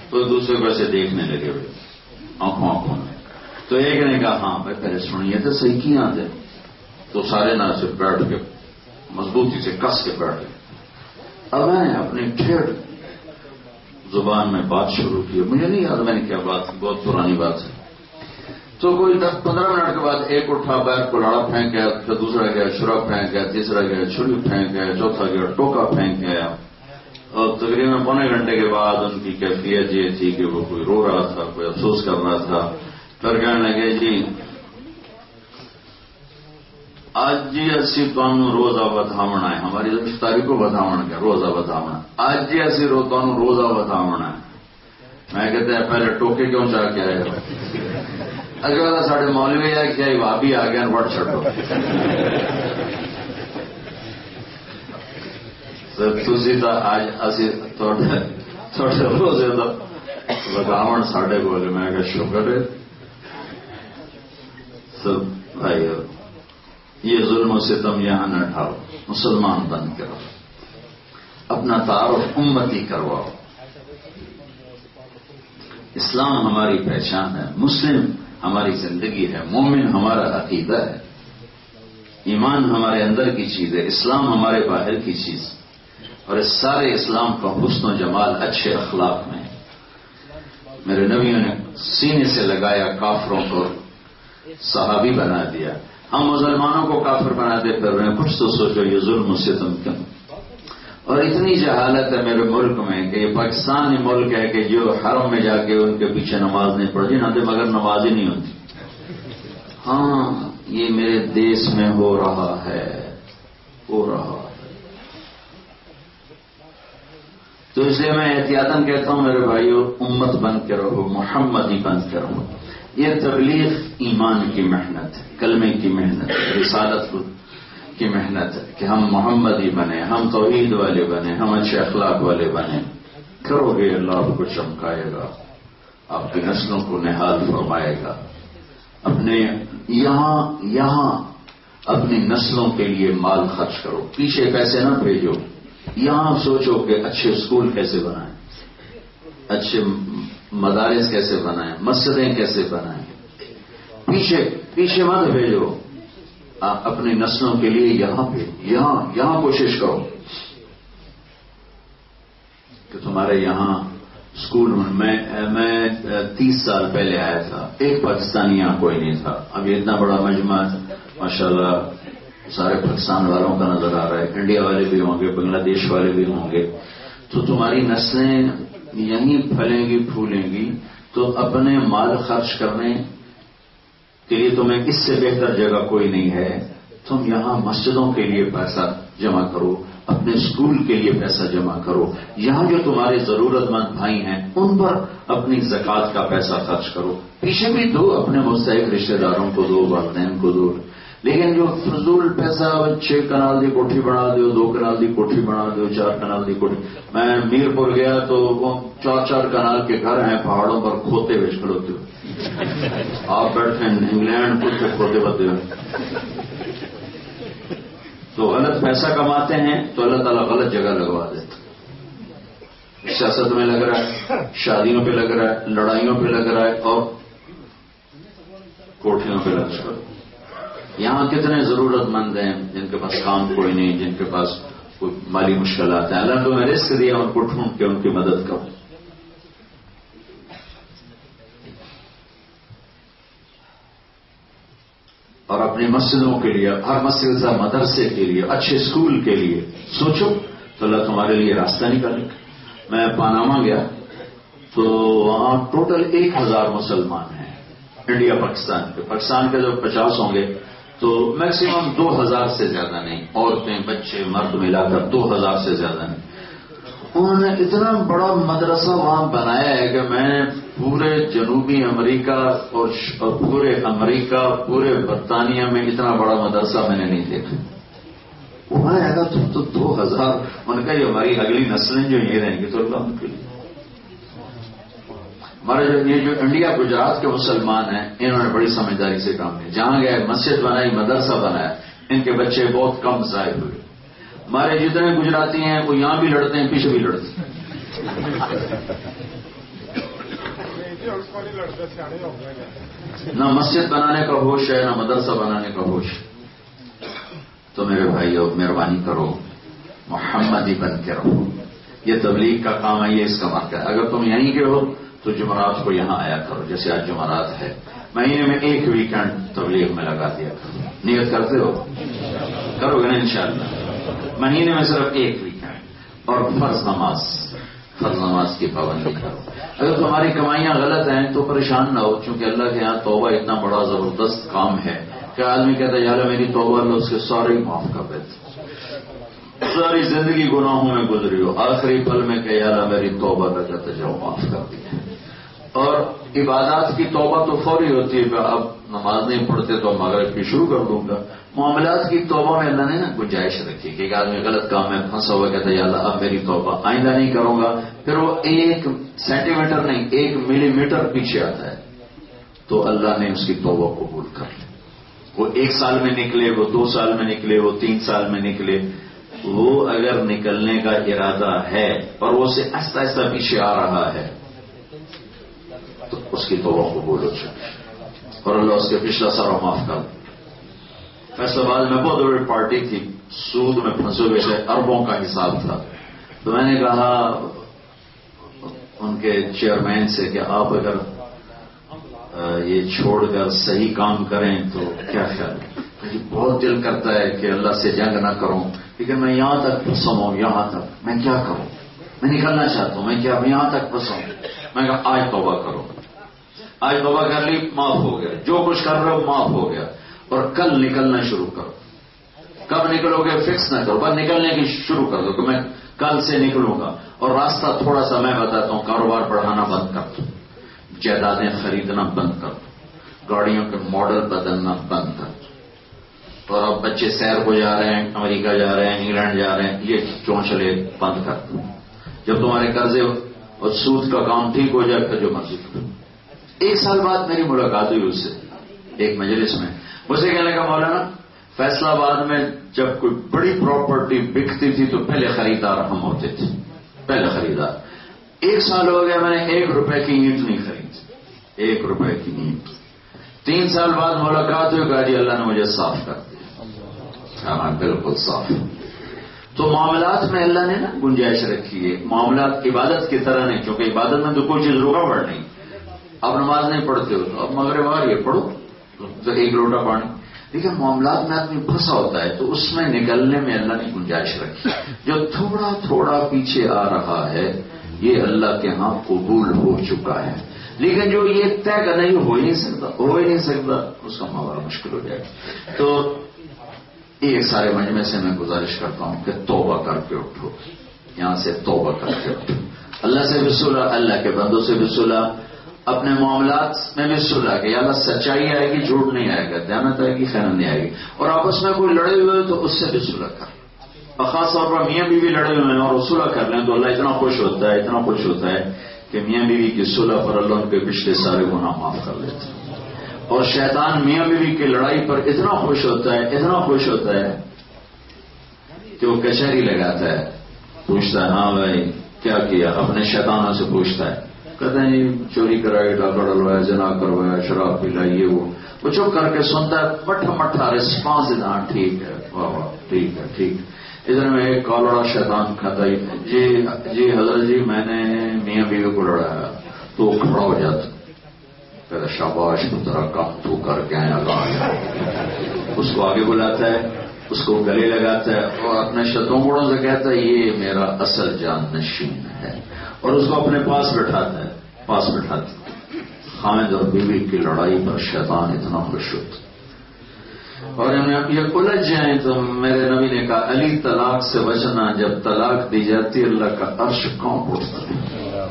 تو دوسرے کو ایسے دیکھنے لگے ہوئے آنکھوں آنکھوں میں. تو ایک نے کہا ہاں بھائی پہلے سنیے تو صحیح کی آتے. تو سارے نہ سے بیٹھ کے مضبوطی سے کس کے بیٹھ گئے. اب میں نے اپنی ٹھیڑ زبان میں بات شروع کی. مجھے نہیں یاد میں نے کیا بات کی, بہت پرانی بات ہے. تو کوئی 10-15 منٹ کے بعد ایک اٹھا, بیر کلاڑا پھینک گیا, پھر دوسرا گیا چھرا پھینک گیا, تیسرا گیا چھری پھینک گیا, چوتھا گیا ٹوکا پھینک گیا. اور تقریباً پونے گھنٹے کے بعد ان کی کیفیت یہ تھی کہ وہ کوئی رو رہا تھا, کوئی افسوس کر رہا تھا. پھر کہنے لگے جی آج جی اسی تمہیں روزہ بدھاونا ہے. ہماری افطاری کو بدھاونا کیا, روزہ بدھاونا. آج جی اسی تمہیں روزہ بدھاونا ہے. میں کہتے ہیں پہلے ٹوکے کیوں چاہ کے آئے ہو. اگلے والا ساڑھے مولوی ہے کیا بھابی آ گیا وٹ چھٹو. تھی تو آج اسی تھوڑے روزے تو بدھاون ساڈے کو. میں کہ شکر ہے سب بھائی, یہ ظلم و ستم یہاں نہ ڈھاؤ, مسلمان بن کرو, اپنا تعارف امتی کرواؤ. اسلام ہماری پہچان ہے, مسلم ہماری زندگی ہے, مومن ہمارا عقیدہ ہے, ایمان ہمارے اندر کی چیز ہے, اسلام ہمارے باہر کی چیز. اور اس سارے اسلام کا حسن و جمال اچھے اخلاق میں. میرے نبیوں نے سینے سے لگایا, کافروں کو صحابی بنا دیا. ہم مسلمانوں کو کافر بناتے پھر رہے ہیں. کچھ تو سوچو یہ ظلم و ستم کیوں. اور اتنی جہالت ہے میرے ملک میں کہ یہ پاکستانی ملک ہے کہ جو حرم میں جا کے ان کے پیچھے نماز نہیں پڑھتی نہ تو مگر نماز ہی نہیں ہوتی. ہاں یہ میرے دیش میں ہو رہا ہے. تو اس لیے میں احتیاطاً کہتا ہوں میرے بھائیو, امت بن کے رہو, محمدی بن کے رہو. یہ تبلیغ ایمان کی محنت ہے, کلمے کی محنت ہے, رسالت کی محنت ہے کہ ہم محمدی بنے, ہم توحید والے بنے, ہم اچھے اخلاق والے بنے. کرو گے اللہ آپ کو چمکائے گا, آپ کی نسلوں کو نہال فرمائے گا. اپنے یہاں اپنی نسلوں کے لیے مال خرچ کرو, پیچھے پیسے نہ بھیجو. یہاں سوچو کہ اچھے اسکول کیسے بنائیں, اچھے مدارس کیسے بنائیں, مسجدیں کیسے بنائیں. پیچھے مت بھیجو, اپنی نسلوں کے لیے یہاں کوشش کرو کہ تمہارے یہاں اسکول میں 30 سال پہلے آیا تھا, ایک پاکستانی یہاں کوئی نہیں تھا. اب یہ اتنا بڑا مجمع ماشاءاللہ سارے پاکستان والوں کا نظر آ رہا ہے, انڈیا والے بھی ہوں گے, بنگلہ دیش والے بھی ہوں گے. تو تمہاری نسلیں یہیں پھلیں گی پھولیں گی. تو اپنے مال خرچ کرنے کے لیے تمہیں اس سے بہتر جگہ کوئی نہیں ہے. تم یہاں مسجدوں کے لیے پیسہ جمع کرو, اپنے اسکول کے لیے پیسہ جمع کرو. یہاں جو تمہارے ضرورت مند بھائی ہیں ان پر اپنی زکوٰۃ کا پیسہ خرچ کرو. پیچھے بھی دو, اپنے مستحق رشتہ داروں کو دو, والدین کو دو. لیکن جو فضول پیسہ 6 کنال دی کوٹھی بنا دو, 2 کنال دی کوٹھی بنا دو, 4 کنال دی کوٹھی. میں میر پور گیا تو وہ 4 کنال کے گھر ہیں پہاڑوں پر کھوتے ہوئے کھڑوتے ہوئے. آپ بیٹھے ہیں انگلینڈ کچھ کھوتے ہوتے ہوئے. تو غلط پیسہ کماتے ہیں تو اللہ تعالیٰ غلط جگہ لگوا دیتا. سیاست میں لگ رہا ہے, شادیوں پہ لگ رہا ہے, لڑائیوں پہ لگ رہا ہے, اور کوٹھیوں پہ لگ رہا ہے. یہاں کتنے ضرورت مند ہیں جن کے پاس کام کوئی نہیں, جن کے پاس کوئی مالی مشکلات ہیں. اللہ تو میں رزق دیا ان کو ڈھونڈ کے ان کی مدد کروں. اور اپنی مسجدوں کے لیے، ہر مسجد سے مدرسے کے لیے، اچھے اسکول کے لیے سوچو تو اللہ تمہارے لیے راستہ نکالے گا۔ میں پاناما گیا تو وہاں ٹوٹل 1000 مسلمان ہیں انڈیا پاکستان کے۔ پاکستان کے جب 50 ہوں گے تو میکسیمم 2000 سے زیادہ نہیں، عورتیں بچے مرد ملا کر 2000 سے زیادہ نہیں۔ انہوں نے اتنا بڑا مدرسہ وہاں بنایا ہے کہ میں نے پورے جنوبی امریکہ اور پورے امریکہ، پورے برطانیہ میں اتنا بڑا مدرسہ میں نے نہیں دیکھا۔ انہوں نے کہا تم تو 2000، ان کا یہ ہماری اگلی نسلیں جو یہ رہیں گی تو اللہ ان کے لیے۔ ہمارے یہ جو انڈیا گجرات کے مسلمان ہیں انہوں نے بڑی سمجھداری سے کام کیا، جہاں گئے مسجد بنائی، مدرسہ بنایا، ان کے بچے بہت کم ضائع ہوئے۔ ہمارے جتنے گجراتی ہیں وہ یہاں بھی لڑتے ہیں، پیچھے بھی لڑتے ہیں۔ نہ مسجد بنانے کا ہوش ہے، نہ مدرسہ بنانے کا ہوش۔ تو میرے بھائیو مہربانی کرو، محمدی بن کے رہو۔ یہ تبلیغ کا کام ہے، یہ اس کا موقع ہے۔ اگر تم یہیں کے ہو تو جمعرات کو یہاں آیا کرو، جیسے آج جمعرات ہے، مہینے میں 1 ویکینڈ تبلیغ میں لگا دیا کرو۔ نیت کرتے ہو؟ کرو گے نا انشاءاللہ؟ مہینے میں صرف 1 ویکینڈ، اور فرض نماز کی پابندی کرو۔ اگر تمہاری کمائیاں غلط ہیں تو پریشان نہ ہو، چونکہ اللہ کے یہاں توبہ اتنا بڑا زبردست کام ہے کہ آدمی کہتا ہے یا اللہ میری توبہ، اللہ اس کے سارے معاف کر دیتے۔ ساری زندگی گناہوں میں گزری ہو، آخری پل میں کہ یا اللہ میری توبہ کا تجربہ معاف کر دیا۔ اور عبادات کی توبہ تو فوری ہوتی ہے کہ اب نماز نہیں پڑھتے تو مغرب کی شروع کر دوں گا۔ معاملات کی توبہ میں اللہ نے نا گنجائش رکھی کہ ایک آدمی غلط کام میں پھنسا ہوا کہتا ہے یا اللہ اب میری توبہ، آئندہ نہیں کروں گا، پھر وہ 1 سینٹی میٹر نہیں 1 ملی میٹر پیچھے آتا ہے تو اللہ نے اس کی توبہ قبول کر لی۔ وہ 1 سال میں نکلے، وہ 2 سال میں نکلے، وہ 3 سال میں نکلے، وہ اگر نکلنے کا ارادہ ہے اور وہ اسے آہستہ آہستہ پیچھے آ رہا ہے تو اس کی توبہ قبول ہو جائے اور اللہ اس کے پچھلا سارا معاف کر دے۔ فیصلہ آباد میں بہت بڑی پارٹی تھی، سود میں پھنسے ہوئے تھے، اربوں کا حساب تھا۔ تو میں نے کہا ان کے چیئرمین سے کہ آپ اگر یہ چھوڑ کر صحیح کام کریں تو کیا خیال ہے؟ مجھے بہت دل کرتا ہے کہ اللہ سے جنگ نہ کروں، لیکن میں یہاں تک پھنسا ہوں، یہاں تک میں کیا کروں؟ میں نکلنا چاہتا ہوں، میں کیا میں یہاں تک پھنسا ہوں۔ میں کہا آج توبہ کرو، آج توبہ کر لی، معاف ہو گیا، جو کچھ کر رہے ہو معاف ہو گیا، اور کل نکلنا شروع کرو۔ کب نکلو گے فکس نہ کرو، بس نکلنے کی شروع کر دو کہ میں کل سے نکلوں گا، اور راستہ تھوڑا سا میں بتاتا ہوں، کاروبار بڑھانا بند کر دو، جائیدادیں خریدنا بند کر دو، گاڑیوں کے ماڈل بدلنا بند کر دو، اور اب بچے سیر کو جا رہے ہیں، امریکہ جا رہے ہیں، انگلینڈ جا رہے ہیں، یہ چونچلے بند کر دو۔ جب تمہارے قرضے اور سود کا کام ٹھیک ہو جائے پھر جو مرضی کرو۔ 1 سال بعد میری ملاقات ہوئی اس سے ایک مجلس میں، اسے کہنے لگا مولانا فیصلہ آباد میں جب کوئی بڑی پراپرٹی بکتی تھی تو پہلے خریدار ہم ہوتے تھے، پہلے خریدار۔ 1 سال ہو گیا میں نے 1 روپے کی اینٹ نہیں خریدی، 1 روپے کی اینٹ۔ 3 سال بعد ملاقات ہوئی، کہا جی اللہ نے مجھے صاف کر دیا۔ ہاں بالکل صاف۔ تو معاملات میں اللہ نے نا گنجائش رکھی ہے، معاملات عبادت کی طرح نہیں، کیونکہ عبادت میں تو کوئی چیز رکاوٹ نہیں۔ اب نماز نہیں پڑھتے ہو تو اب مغرب آ رہی ہے پڑھو تو 1 لوٹا پانی، لیکن معاملات میں آدمی پھنسا ہوتا ہے تو اس میں نکلنے میں اللہ نے گنجائش رکھی۔ جو تھوڑا تھوڑا پیچھے آ رہا ہے یہ اللہ کے ہاں قبول ہو چکا ہے، لیکن جو یہ طے کرنا یہ ہو ہی نہیں سکتا اس کا معاملہ مشکل ہو جائے گا۔ تو ایک سارے مجمع سے میں گزارش کرتا ہوں کہ توبہ کر کے اٹھو، یہاں سے توبہ کر کے اٹھو، اللہ سے بھی صلح، اللہ کے بندوں سے بھی صلح، اپنے معاملات میں بھی صلح کہ یا اللہ سچائی آئے گی، جھوٹ نہیں آئے گا، دیانت آئے گی، خیانت نہیں آئے گی، اور آپس میں کوئی لڑے ہوئے تو اس سے بھی صلح کر، اور خاص طور پر میاں بیوی لڑے ہوئے ہیں اور صلح کر لیں تو اللہ اتنا خوش ہوتا ہے، اتنا خوش ہوتا ہے کہ میاں بیوی کی صلح پر اللہ ان کے پچھلے سارے گناہ معاف کر لیتے ہیں۔ اور شیطان میاں بیوی کی لڑائی پر اتنا خوش ہوتا ہے، اتنا خوش ہوتا ہے کہ وہ کچہری لگاتا ہے، پوچھتا ہے ہاں بھائی کیا کیا، اپنے شیطانوں سے پوچھتا ہے، کہتے ہیں چوری کرائی، ڈاکہ ڈلوایا، زنا کروایا، شراب پلائی، وہ چپ کر کے سنتا ہے، مٹھا مٹھا رسپانس دیتا، ٹھیک ہے، واہ واہ ٹھیک ہے ٹھیک۔ ادھر میں ایک کالڑا شیطان کھاتا ہی، جی حضرت جی میں نے میاں بیوی کو لڑایا، تو وہ کھڑا ہو جاتا، کہتا شاباش پترا کم تو کر کے آیا. اس کو آگے بلاتا ہے, اس کو گلے لگاتا ہے اور اپنے شتوں گڑوں سے کہتا ہے یہ میرا اصل جان نشین ہے, اور اس کو اپنے پاس بٹھاتا ہے. خامد اور بیوی کی لڑائی پر شیطان اتنا خوش ہوتا اور یہ الجھ جائیں تو میرے نبی نے کہا علی طلاق سے بچنا, جب طلاق دی جاتی اللہ کا عرش کانپ اٹھتا ہے.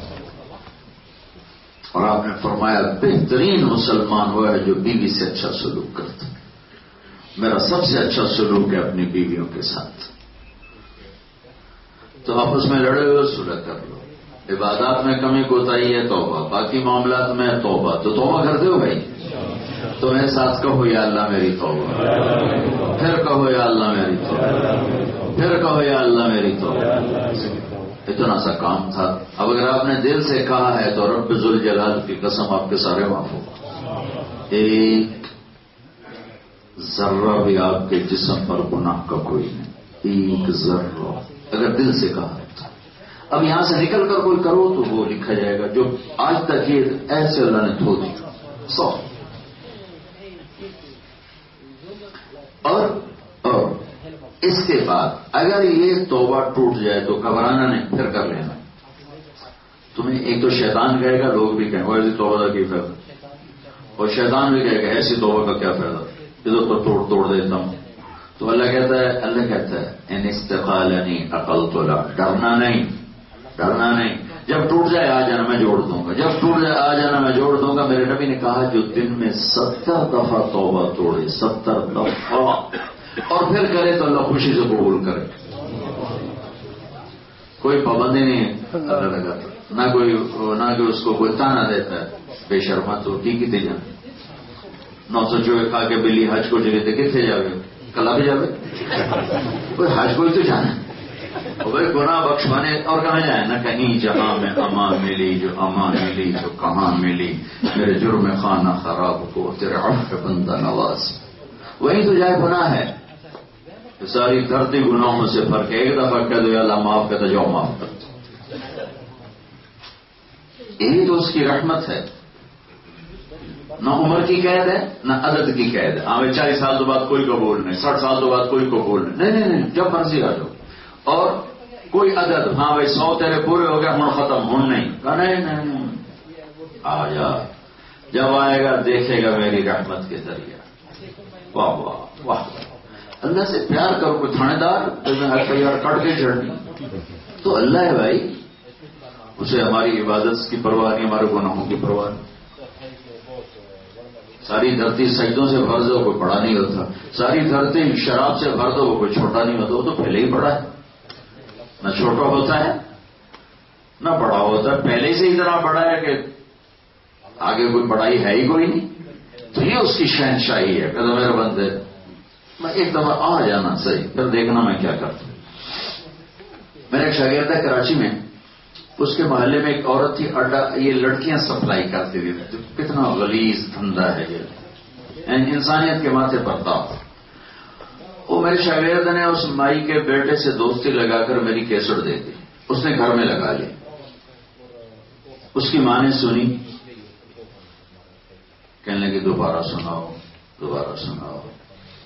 اور آپ نے فرمایا بہترین مسلمان وہ ہے جو بیوی سے اچھا سلوک کرتا ہے. میرا سب سے اچھا سلوک ہے اپنی بیویوں کے ساتھ. تو آپ اس میں لڑے ہوئے صلح کر لو. عبادات میں کمی کوتاہی ہے توبہ, باقی معاملات میں توبہ. تو توبہ کرتے ہو بھائی؟ تو میرے ساتھ کہو یا اللہ میری توبہ, پھر کہو یا اللہ میری توبہ, پھر کہو یا اللہ میری توبہ. اتنا سا کام تھا. اب اگر آپ نے دل سے کہا ہے تو رب ذوالجلال کی قسم آپ کے سارے معاف ہوگا. ایک ذرہ بھی آپ کے جسم پر گناہ کا کوئی نہیں, ایک ذرہ اگر دل سے کہا ہے. اب یہاں سے نکل کر کوئی کرو تو وہ لکھا جائے گا جو آج تک یہ ایسے اللہ نے دھو دی 100. اور اس کے بعد اگر یہ توبہ ٹوٹ جائے تو گھبرانا نہیں, پھر کر لینا. تمہیں ایک تو شیطان کہے گا, لوگ بھی کہیں گے ایسی توبہ کا کیا فائدہ, اور شیطان بھی کہے گا ایسی توبہ کا کیا فائدہ, ادھر تو توڑ دیتا ہوں. تو اللہ کہتا ہے ان استقالنی عقلت لا, ڈرنا نہیں. جب ٹوٹ جائے آ جانا میں جوڑ دوں گا, جب ٹوٹ جائے آ جانا میں جوڑ دوں گا. میرے نبی نے کہا جو دن میں 70 دفعہ توبہ توڑے, 70 دفعہ, اور پھر کرے تو اللہ خوشی سے قبول کرے. کوئی پابندی نہیں اللہ لگاتا, نہ کوئی اس کو کوئی تانا دیتا ہے بے شرما تو کی کتنے جانا 900 کھا کے بلی حج کو جگہ کتنے جاوے, کلا بھی جاوے, کوئی حج کو ہی تو جانا ہے. بھائی گناہ بخشوانے اور کہاں جائیں نہ کہیں جہاں میں امان ملی, جو امان ملی جو کہاں ملی, میرے جرم خانہ خراب کو تیرے عفو بندہ نواز, وہی تو جائے گناہ ہے. ساری دھرتی گناہوں سے بھر کے ایک دفعہ کہہ دو یا اللہ معاف کہتا جاؤ معاف کر. یہی تو اس کی رحمت ہے. نہ عمر کی قید ہے نہ عدد کی قید ہے. ہمیں 40 سال تو بعد کوئی قبول نہیں, 60 سال تو بعد کوئی قبول نہیں, جب مرضی آ جاؤ. اور کوئی عدد, ہاں بھائی 100 تیرے پورے ہو گئے ہم ختم ہوں نہیں, نہیں آ جا. جب آئے گا دیکھے گا میری رحمت کے ذریعے. واہ واہ واہ, اللہ سے پیار کرو. کوئی تھانے دار کٹ کے چڑھنی تو اللہ ہے بھائی, اسے ہماری عبادت کی پرواہ نہیں, ہمارے گناہوں کی پرواہ نہیں. ساری دھرتی سجدوں سے بھر دو کوئی بڑا نہیں ہوتا, ساری دھرتی شراب سے بھر دو کوئی چھوٹا نہیں ہوتا. وہ تو پہلے ہی بڑا ہے, نہ چھوٹا ہوتا ہے نہ بڑا ہوتا ہے, پہلے سے اتنا بڑا ہے کہ آگے کوئی بڑائی ہے ہی کوئی نہیں. تو یہ اس کی شہنشاہی ہے. کہ میرے بندے میں ایک دفعہ آ جانا صحیح, پھر دیکھنا میں کیا کرتا ہوں. میرا ایک شاگرد ہے کراچی میں, اس کے محلے میں ایک عورت تھی, اڈا یہ لڑکیاں سپلائی کرتی تھی. کتنا غلیظ دھندا ہے یہ, انسانیت کے ماتھے پر تھا. وہ میرے شاگرد نے اس مائی کے بیٹے سے دوستی لگا کر میری کیسٹ دے دی. اس نے گھر میں لگا لی. اس کی ماں نے سنی, کہنے لگی دوبارہ سناؤ.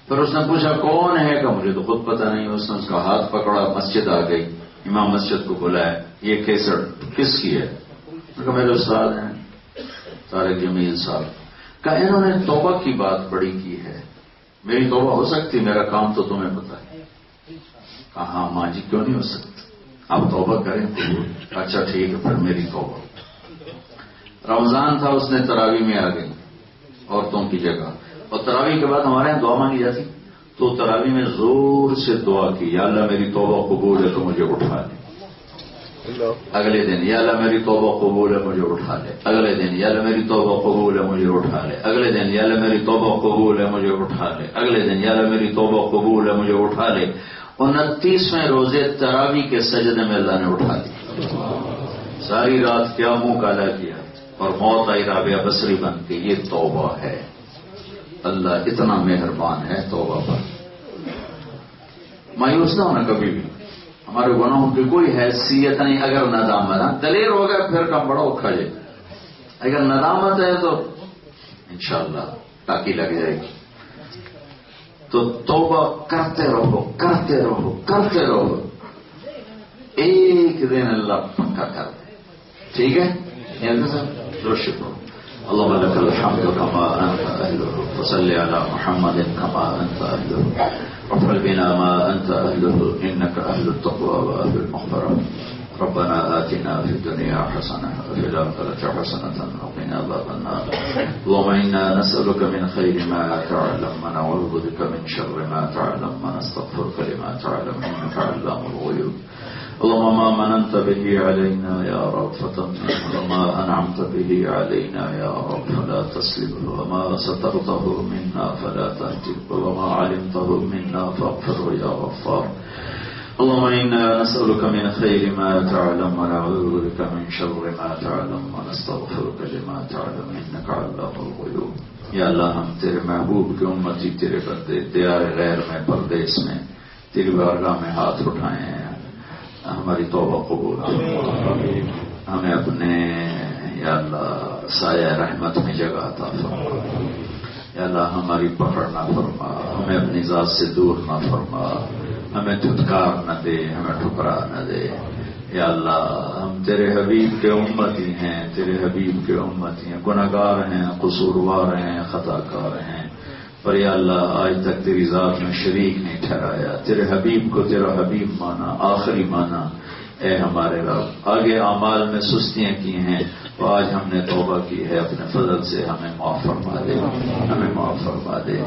پھر اس نے پوچھا کون ہے, کہ مجھے تو خود پتہ نہیں. اس نے اس کا ہاتھ پکڑا, مسجد آ گئی, امام مسجد کو بلایا. یہ کیسٹ کس کی ہے؟ کہ میرے استاد ہیں طارق جمیل صاحب. کہ انہوں نے توبہ کی بات بڑی کی ہے. میری توبہ ہو سکتی, میرا کام تو تمہیں پتا ہے. کہا ماں جی کیوں نہیں ہو سکتی, آپ توبہ کریں. اچھا ٹھیک ہے, پھر میری توبہ. رمضان تھا, اس نے تراویح میں آ گئی عورتوں کی جگہ, اور تراویح کے بعد ہمارے یہاں دعا مانگی جاتی. تو تراویح میں زور سے دعا کی, یا اللہ میری توبہ قبول ہے تو مجھے اٹھا لے. اگلے دن یا اللہ میری توبہ قبول ہے مجھے اٹھا لے. اگلے دن یا اللہ میری توبہ قبول ہے مجھے اٹھا لے. اگلے دن یا اللہ میری توبہ قبول ہے مجھے اٹھا لے. اگلے دن یا اللہ میری توبہ قبول ہے مجھے اٹھا لے. 29ویں روزے تراویح کے سجدے میں اللہ نے اٹھا لی. ساری رات کیا منہ کالا کیا, اور موت آئی رابعہ بصری بن کے. یہ توبہ ہے. اللہ اتنا مہربان ہے توبہ پر. مایوس نہ ہونا کبھی بھی, ہمارے گناہوں کی کوئی حیثیت نہیں. اگر ندامت, دلیر ہو گیا پھر کم بڑا اوکھا جائے. اگر ندامت ہے تو انشاءاللہ ٹاکی لگ جائے گی. تو توبہ کرتے رہو کرتے رہو کرتے رہو, ایک دن اللہ پکا کر دے. ٹھیک ہے سر, شکر. اللهم لك الحمد كما أنت أهله, وصل على محمد كما أنت أهله, وافعل بنا ما أنت أهله, إنك أهل التقوى وأهل المغفرة. ربنا آتنا في الدنيا حسنة وفي الآخرة حسنة وقنا عذاب النار. اللهم إنا نسألك من خير ما تعلم ونعوذ بك من شر ما تعلم ونستغفرك لما تعلم إنك علام الغيوب. اللهم ما مننت به علينا يا رب فتمنه, وما أنعمت به علينا يا رب فلا تسلبه, وما سترته منا فلا تهتك, وما علمته منا فاغفره يا غفار. اللهم إنا نسألك من خير ما تعلم ونعوذ بك من شر ما تعلم ونستغفرك لما تعلم إنك علام الغيوب. یا اللہ ہم تیرے محبوب کی امتی, تیرے بندے دیار غیر میں پردیس میں تیری بارگاہ میں ہاتھ اٹھائے ہیں. ہماری توبہ قبول کریں, ہمیں اپنے یا اللہ سایہ رحمت میں جگہ عطا فرما. یا اللہ ہماری پکڑ نہ فرما, ہمیں اپنی ذات سے دور نہ فرما, ہمیں دھتکار نہ دے, ہمیں ٹھکرا نہ دے. یا اللہ ہم تیرے حبیب کے امتی ہیں, تیرے حبیب کے امتی ہیں, گناہگار ہیں, قصوروار ہیں, خطا کار ہیں, پر یا اللہ آج تک تیری ذات میں شریک نہیں ٹھہرایا. تیرے حبیب کو تیرا حبیب مانا, آخری مانا. اے ہمارے رب, آگے اعمال میں سستیاں کی ہیں, تو آج ہم نے توبہ کی ہے, اپنے فضل سے ہمیں معاف فرما دے, ہمیں معاف فرما دے.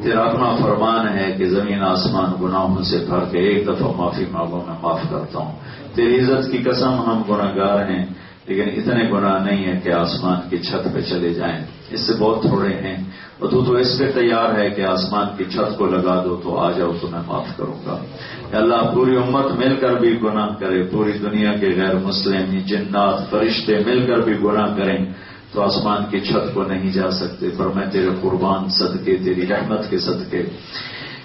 تیرا اپنا فرمان ہے کہ زمین آسمان گناہوں سے بھر کے ایک دفعہ معافی مانگو میں معاف کرتا ہوں. تیری عزت کی قسم ہم گناہگار ہیں, لیکن اتنے گناہ نہیں ہیں کہ آسمان کی چھت پہ چلے جائیں, اس سے بہت تھوڑے ہیں. اور تو اس پہ تیار ہے کہ آسمان کی چھت کو لگا دو تو آ جاؤ تو میں معاف کروں گا. یا اللہ پوری امت مل کر بھی گناہ کرے, پوری دنیا کے غیر مسلم جنات فرشتے مل کر بھی گناہ کریں تو آسمان کی چھت کو نہیں جا سکتے. پر میں تیرے قربان صدقے, تیری رحمت کے صدقے,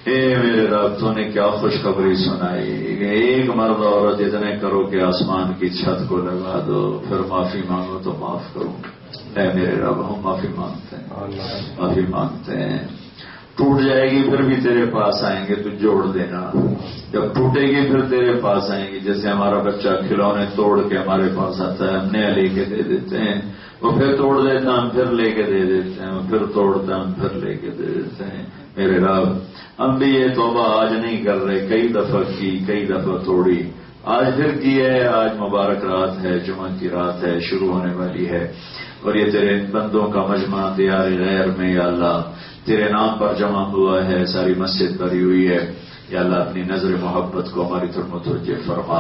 اے میرے رب تو نے کیا خوشخبری سنائی کہ ایک مرد عورت اتنے کرو کہ آسمان کی چھت کو لگا دو, پھر معافی مانگو تو معاف کروں. اے میرے رب ہم معافی مانگتے ہیں, معافی مانگتے ہیں. ٹوٹ جائے گی پھر بھی تیرے پاس آئیں گے, تو جوڑ دینا. جب ٹوٹے گی پھر تیرے پاس آئیں گی. جیسے ہمارا بچہ کھلونے توڑ کے ہمارے پاس آتا ہے, ہم نیا لے کے دے دیتے ہیں, وہ پھر توڑ دیتا ہم پھر لے کے دے دیتے ہیں, وہ پھر توڑتا ہم پھر لے کے دے دیتے ہیں. میرے رب ہم بھی یہ توبہ آج نہیں کر رہے, کئی دفعہ کی, کئی دفعہ توڑی, آج پھر کی ہے. آج مبارک رات ہے, جمعہ کی رات ہے, شروع ہونے والی ہے, اور یہ تیرے بندوں کا مجمع دیار غیر میں یا اللہ تیرے نام پر جمع ہوا ہے, ساری مسجد بھری ہوئی ہے. یا اللہ اپنی نظر محبت کو ہماری طرف متوجہ فرما.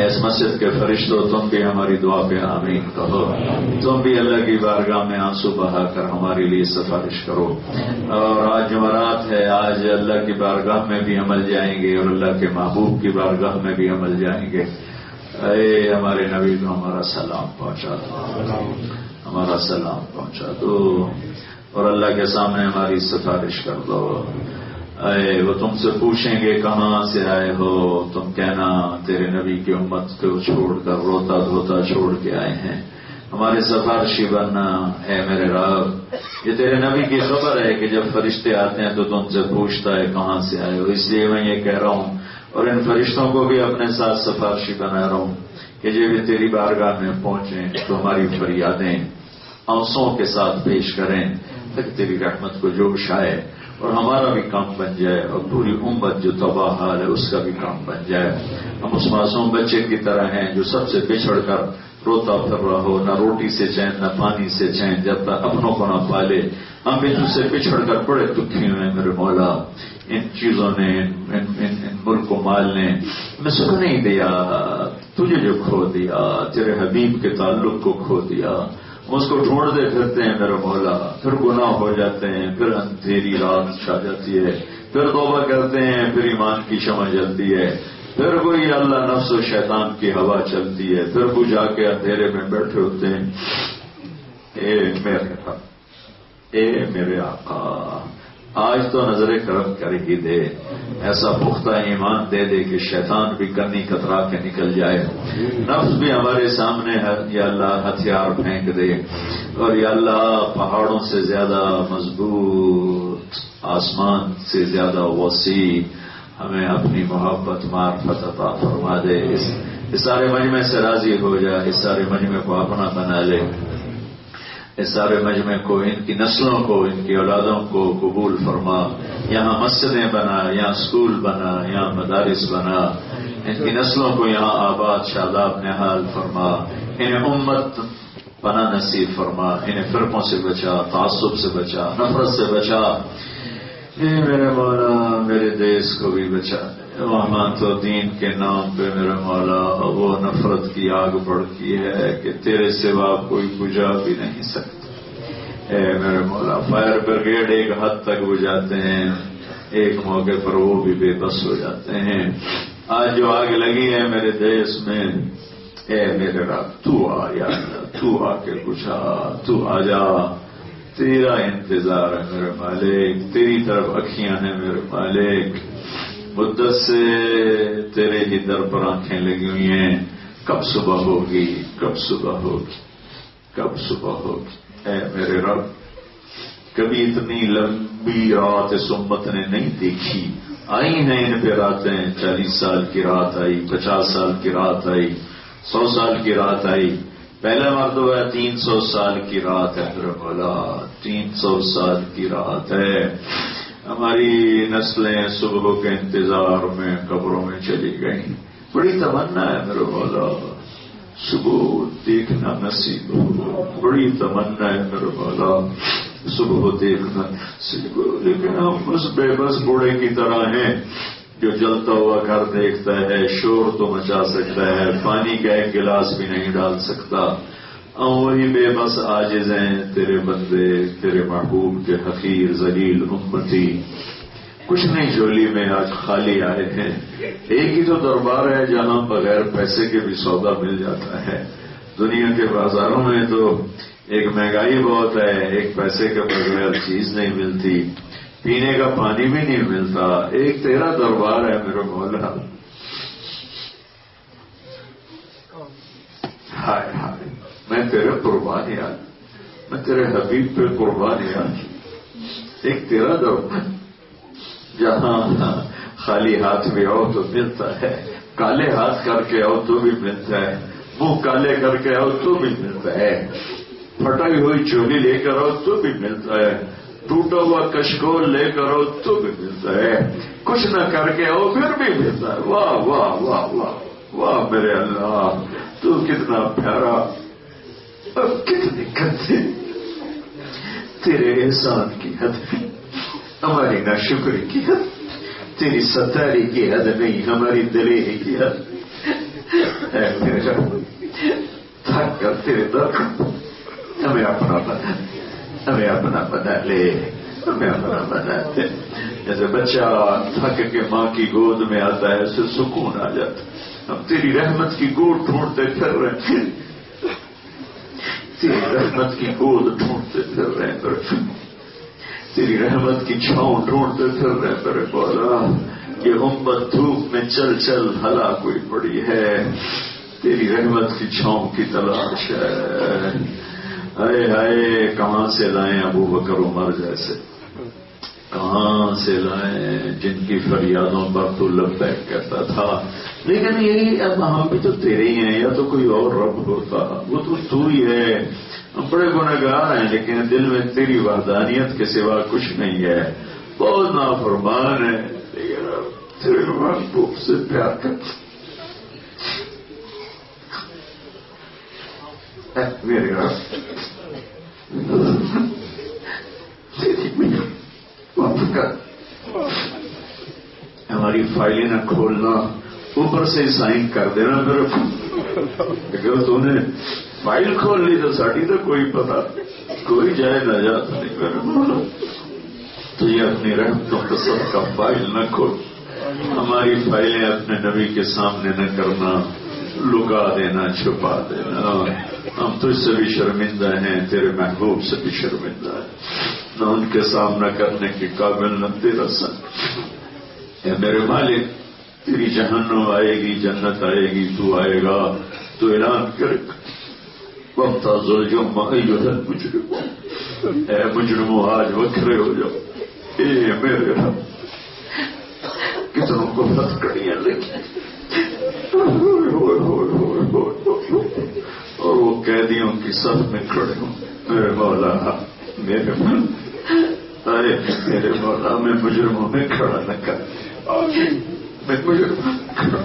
اس مسجد کے فرشتوں تم بھی ہماری دعا پہ آمین کہو, تم بھی اللہ کی بارگاہ میں آنسو بہا کر ہمارے لیے سفارش کرو. اور آج جمعرات ہے, آج اللہ کی بارگاہ میں بھی عمل جائیں گے اور اللہ کے محبوب کی بارگاہ میں بھی عمل جائیں گے. اے ہمارے نبی کو ہمارا سلام پہنچا دو, ہمارا سلام پہنچا دو, اور اللہ کے سامنے ہماری سفارش کر دو. اے وہ تم سے پوچھیں گے کہاں سے آئے ہو, تم کہنا تیرے نبی کی امت کو چھوڑ کر روتا دھوتا چھوڑ کے آئے ہیں, ہمارے سفارشی بننا. اے میرے رب یہ تیرے نبی کی خبر ہے کہ جب فرشتے آتے ہیں تو تم سے پوچھتا ہے کہاں سے آئے ہو. اس لیے میں یہ کہہ رہا ہوں اور ان فرشتوں کو بھی اپنے ساتھ سفارشی بنا رہا ہوں کہ جب یہ تیری بارگاہ میں پہنچیں تو ہماری فریادیں آنسوں کے ساتھ پیش کریں تاکہ تیری رحمت کو جوش آئے اور ہمارا بھی کام بن جائے اور پوری امت جو تباہ حال ہے اس کا بھی کام بن جائے. ہم اس معصوم بچے کی طرح ہیں جو سب سے بچھڑ کر روتا پھر رہا ہو, نہ روٹی سے چین نہ پانی سے چین, جب تک اپنوں کو نہ پالے. ہم بھی تجھ سے بچھڑ کر بڑے دکھی ہوئے میرے مولا. ان چیزوں نے, ان ملک و مال نے ہمیں سکھ نہیں دیا. تجھے جو کھو دیا, تیرے حبیب کے تعلق کو کھو دیا, اس کو ڈھونڈتے پھرتے ہیں میرے مولا. پھر گناہ ہو جاتے ہیں, پھر اندھیری رات چھا جاتی ہے, پھر توبہ کرتے ہیں, پھر ایمان کی شمع جلتی ہے, پھر کوئی اللہ نفس و شیطان کی ہوا چلتی ہے, پھر وہ جا کے اندھیرے میں بیٹھے ہوتے ہیں. اے میرے رب, اے میرے آقا, آج تو نظر کرم کر ہی دے، ایسا پختہ ایمان دے دے کہ شیطان بھی کنی کترا کے نکل جائے، نفس بھی ہمارے سامنے یا اللہ ہتھیار پھینک دے، اور یا اللہ پہاڑوں سے زیادہ مضبوط، آسمان سے زیادہ وسیع ہمیں اپنی محبت معرفت عطا فرما دے، اس سارے مجمع سے راضی ہو جا، اس سارے مجمع کو اپنا بنا لے، اس سارے مجمع کو، ان کی نسلوں کو، ان کی اولادوں کو قبول فرما، یہاں مسجدیں بنا، یہاں اسکول بنا، یہاں مدارس بنا، ان کی نسلوں کو یہاں آباد شاداب نحال فرما، انہیں امت پناہ نصیب فرما، انہیں فرقوں سے بچا، تعصب سے بچا، نفرت سے بچا، میرے مولا میرے دیش کو بھی بچا، وہاں تو دین کے نام پہ میرے مولا وہ نفرت کی آگ بڑھتی ہے کہ تیرے سوا کوئی بجھا بھی نہیں سکتا، اے میرے مولا فائر بریگیڈ ایک حد تک بجھاتے ہیں، ایک موقع پر وہ بھی بے بس ہو جاتے ہیں، آج جو آگ لگی ہے میرے دیش میں، اے میرے رب تو آ یا اللہ، تو آ کے بجھا، تو آ جا، تیرا انتظار ہے میرے مالک، تیری طرف اکھیاں ہیں میرے مالک، مدت سے تیرے ہی در پر آنکھیں لگی ہوئی ہیں، کب صبح ہوگی، کب صبح ہوگی، کب صبح ہوگی، اے میرے رب کبھی اتنی لمبی رات اس امت نے نہیں دیکھی، آئی ہیں ان پہ راتیں، 40 سال کی رات آئی، 50 سال کی رات آئی، 100 سال کی رات آئی، پہلے مرتبہ 300 سال کی رات ہے میرے مولا، 300 سال کی رات ہے، ہماری نسلیں صبح کے انتظار میں قبروں میں چلی گئیں، بڑی تمنا ہے میرے مولا صبح دیکھنا نصیب ہو، بڑی تمنا ہے میرے مولا صبح دیکھنا نصیب ہو، لیکن ہم بس بے بس بوڑھے کی طرح ہیں جو جلتا ہوا گھر دیکھتا ہے، شور تو مچا سکتا ہے، پانی کا ایک گلاس بھی نہیں ڈال سکتا، وہی بے بس عاجز ہیں تیرے بندے، تیرے محبوب کے حقیر ذلیل امتی، کچھ نہیں جھولی میں آج خالی آئے ہیں، ایک ہی تو دربار ہے جہاں بغیر پیسے کے بھی سودا مل جاتا ہے، دنیا کے بازاروں میں تو ایک مہنگائی بہت ہے، ایک پیسے کے بغیر چیز نہیں ملتی، پینے کا پانی بھی نہیں ملتا، ایک تیرا دربار ہے میرے مولا، ہائے ہائے میں تیرے قربان یار، میں تیرے حبیب پہ قربان یار، ایک تیرا دربار جہاں خالی ہاتھ بھی آؤ تو ملتا ہے، کالے ہاتھ کر کے آؤ تو بھی ملتا ہے، منہ کالے کر کے آؤ تو بھی ملتا ہے، پھٹائی ہوئی چولی لے کر آؤ تو بھی ملتا ہے، ٹوٹا ہوا کشکول لے کر آؤ تو بھی ملتا ہے، کچھ نہ کر کے آؤ پھر بھی ملتا ہے، واہ واہ واہ واہ واہ میرے اللہ تو کتنا پیارا، اب کتنی کرتے تیرے احسان کی حد ہماری ناشکری کی حد، تیری ستاری کی حد نہیں ہماری دلیری کی حد، اے میرا تھک کر تیرے در ہمیں اپنا بنا، ہمیں اپنا بنا لے، ہمیں اپنا بنا دے، جیسے بچہ تھک کے ماں کی گود میں آتا ہے اسے سکون آ جاتا، ہم تیری رحمت کی گود ڈھونڈتے پھر رہے ہیں، تیری رحمت کی گود ڈھونڈتے پھر رہے ہیں، تیری رحمت کی چھاؤں ڈھونڈتے پھر رہے میرے مولا، یہ امت دھوپ میں چل چل ہلاک ہوئی پڑی ہے، تیری رحمت کی چھاؤں کی تلاش ہے، ہائے ہائے کہاں سے لائیں ابو بکر عمر جیسے، کہاں سے لائیں جن کی فریادوں پر تو لبیک کہتا تھا، لیکن یہی اب ہم بھی تو تیرے ہی ہیں، یا تو کوئی اور رب ہوتا، وہ تو ہی ہے، ہم بڑے گنہگار ہیں لیکن دل میں تیری وحدانیت کے سوا کچھ نہیں ہے، بہت نافرمان ہے لیکن تیرے محبوب سے پیار کرتے میرے رب تیری معاف کر، ہماری فائلیں نہ کھولنا، اوپر سے سائن کر دینا میرے، اگر تو نے فائل کھول لی تو ساڑی تو کوئی پتا کوئی جائے نہ جاتا نہیں میرے مولا، تو یہ اپنی رحمتوں کا سب کا فائل نہ کھول، ہماری فائلیں اپنے نبی کے سامنے نہ کرنا، لکا دینا، چھپا دینا، ہم تجھ سے بھی شرمندہ ہیں، تیرے محبوب سے بھی شرمندہ ہیں، نہ ان کے سامنا کرنے کے قابل نہ تیرا سن۔ اے میرے مالک، تیری جہنم آئے گی، جنت آئے گی، تو آئے گا، تو اعلان کرے گا وامتاز اليوم ایھا المجرمون، اے مجرموں آج وکھرے ہو جاؤ۔ اے میرے رب، کتنوں کو ہتھکڑیاں لگی اور وہ قیدیوں کی صف میں کھڑے ہوں، میرے مولا میرے مولا میں مجرموں میں کھڑا نہ کر، میں مجرم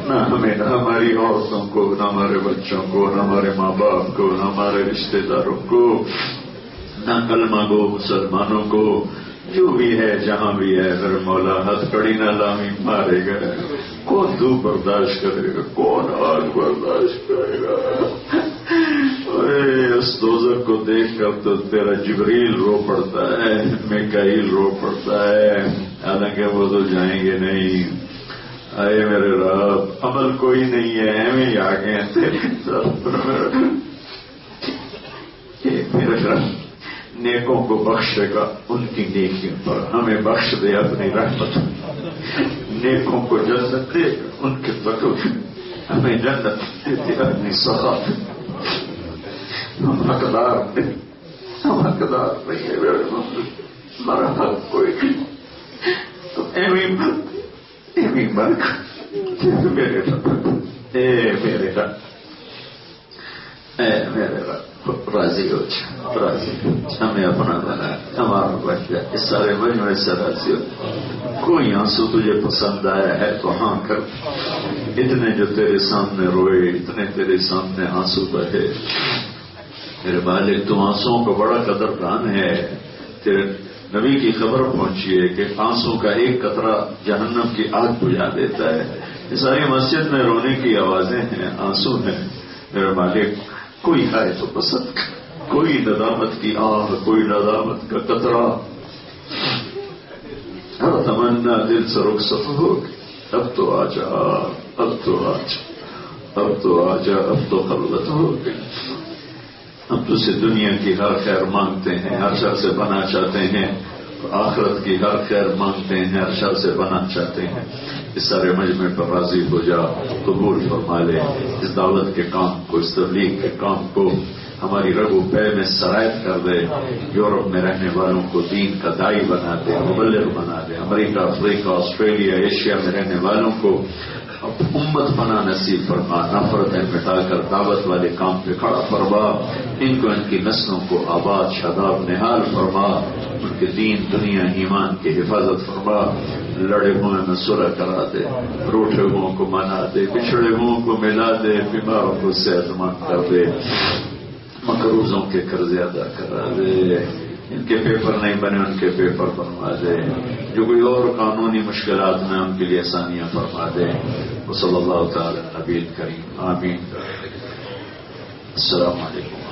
نہ ہمیں، نہ ہماری عورتوں کو، نہ ہمارے بچوں کو، نہ ہمارے ماں باپ کو، نہ ہمارے رشتہ داروں کو، نہ کلمہ گو مسلمانوں کو، جو بھی ہے جہاں بھی ہے میرے مولا، ہتھکڑی نہ لامی مارے گئے، کون دھوپ برداشت کرے گا، کون آگ برداشت کرے گا؟ اس دوزخ کو دیکھ کر تو تیرا جبریل رو پڑتا ہے، میکائیل رو پڑتا ہے، حالانکہ وہ تو جائیں گے نہیں۔ آئے میرے رب، عمل کوئی نہیں ہے، ہمیں ہی آگے ہیں تیرے طرف۔ میرے رب نیکوں کو بخشے گا ان کی نیکیوں پر، ہمیں بخش دے اپنی رحمت، نیکوں کو جنت دے گا ان کے فضل، ہمیں جنت دے دے اپنی سخاوت۔ ہم حقدار نہیں، ہم حقدار نہیں ہے ہمارا حق کوئی نہیں، تو ایویں برک میرے رب، اے میرے رب، اے میرے رب، راضی ہو جا، راضی ہو جا، ہمیں اپنا بنا، ہمارا بچہ، اس سارے مجموعے سے راضی ہو۔ کوئی آنسو تجھے پسند آیا ہے تو ہاں کر، اتنے جو تیرے سامنے روئے، اتنے تیرے سامنے آنسو بہے، میرے مالک تو آنسوؤں کا بڑا قدردان ہے۔ تیرے نبی کی خبر پہنچی ہے کہ آنسو کا ایک قطرہ جہنم کی آگ بجھا دیتا ہے۔ یہ ساری مسجد میں رونے کی آوازیں ہیں، آنسو ہیں، میرے مالک کوئی آئے تو پسند کر، کوئی ندامت کی آہ، کوئی ندامت کا قطرہ، ہر تمنا دل سے رخصت ہو گئی، اب تو آ جا، اب تو آ جا، اب تو آ جا، اب تو خلوت ہو گئی۔ ہم تو سے دنیا کی ہر خیر مانگتے ہیں، ہر شر سے بنا چاہتے ہیں، آخرت کی ہر خیر مانگتے ہیں، ہر شر سے بنا چاہتے ہیں۔ اس سارے مجمع پر راضی ہو جا، قبول فرما لے اس دعوت کے کام کو، اس تبلیغ کے کام کو، ہماری رگ و پے میں سرایت کر دے، یورپ میں رہنے والوں کو دین کا داعی بنا دے، مبلغ بنا دے، امریکہ، افریقہ، آسٹریلیا، ایشیا میں رہنے والوں کو امت بنا نصیب فرما، نفرتیں مٹا کر دعوت والے کام پہ کھڑا فرما، ان کو ان کی نسلوں کو آباد شاداب نہال فرما، ان کے دین دنیا ایمان کی حفاظت فرما، لڑے ہوئے میں صلح کرا دے، روٹے ہوئوں کو منا دے، بچھڑے ہوئوں کو ملا دے، بیماروں کو صحت مند کر دے، مقروضوں کے قرضے ادا کرا دے، ان کے پیپر نہیں بنے ان کے پیپر بنوا دے، جو کوئی اور قانونی مشکلات میں ان کے لیے آسانیاں فرما دے۔ صلی اللہ تعالی نبی کریم، آمین۔ السلام علیکم۔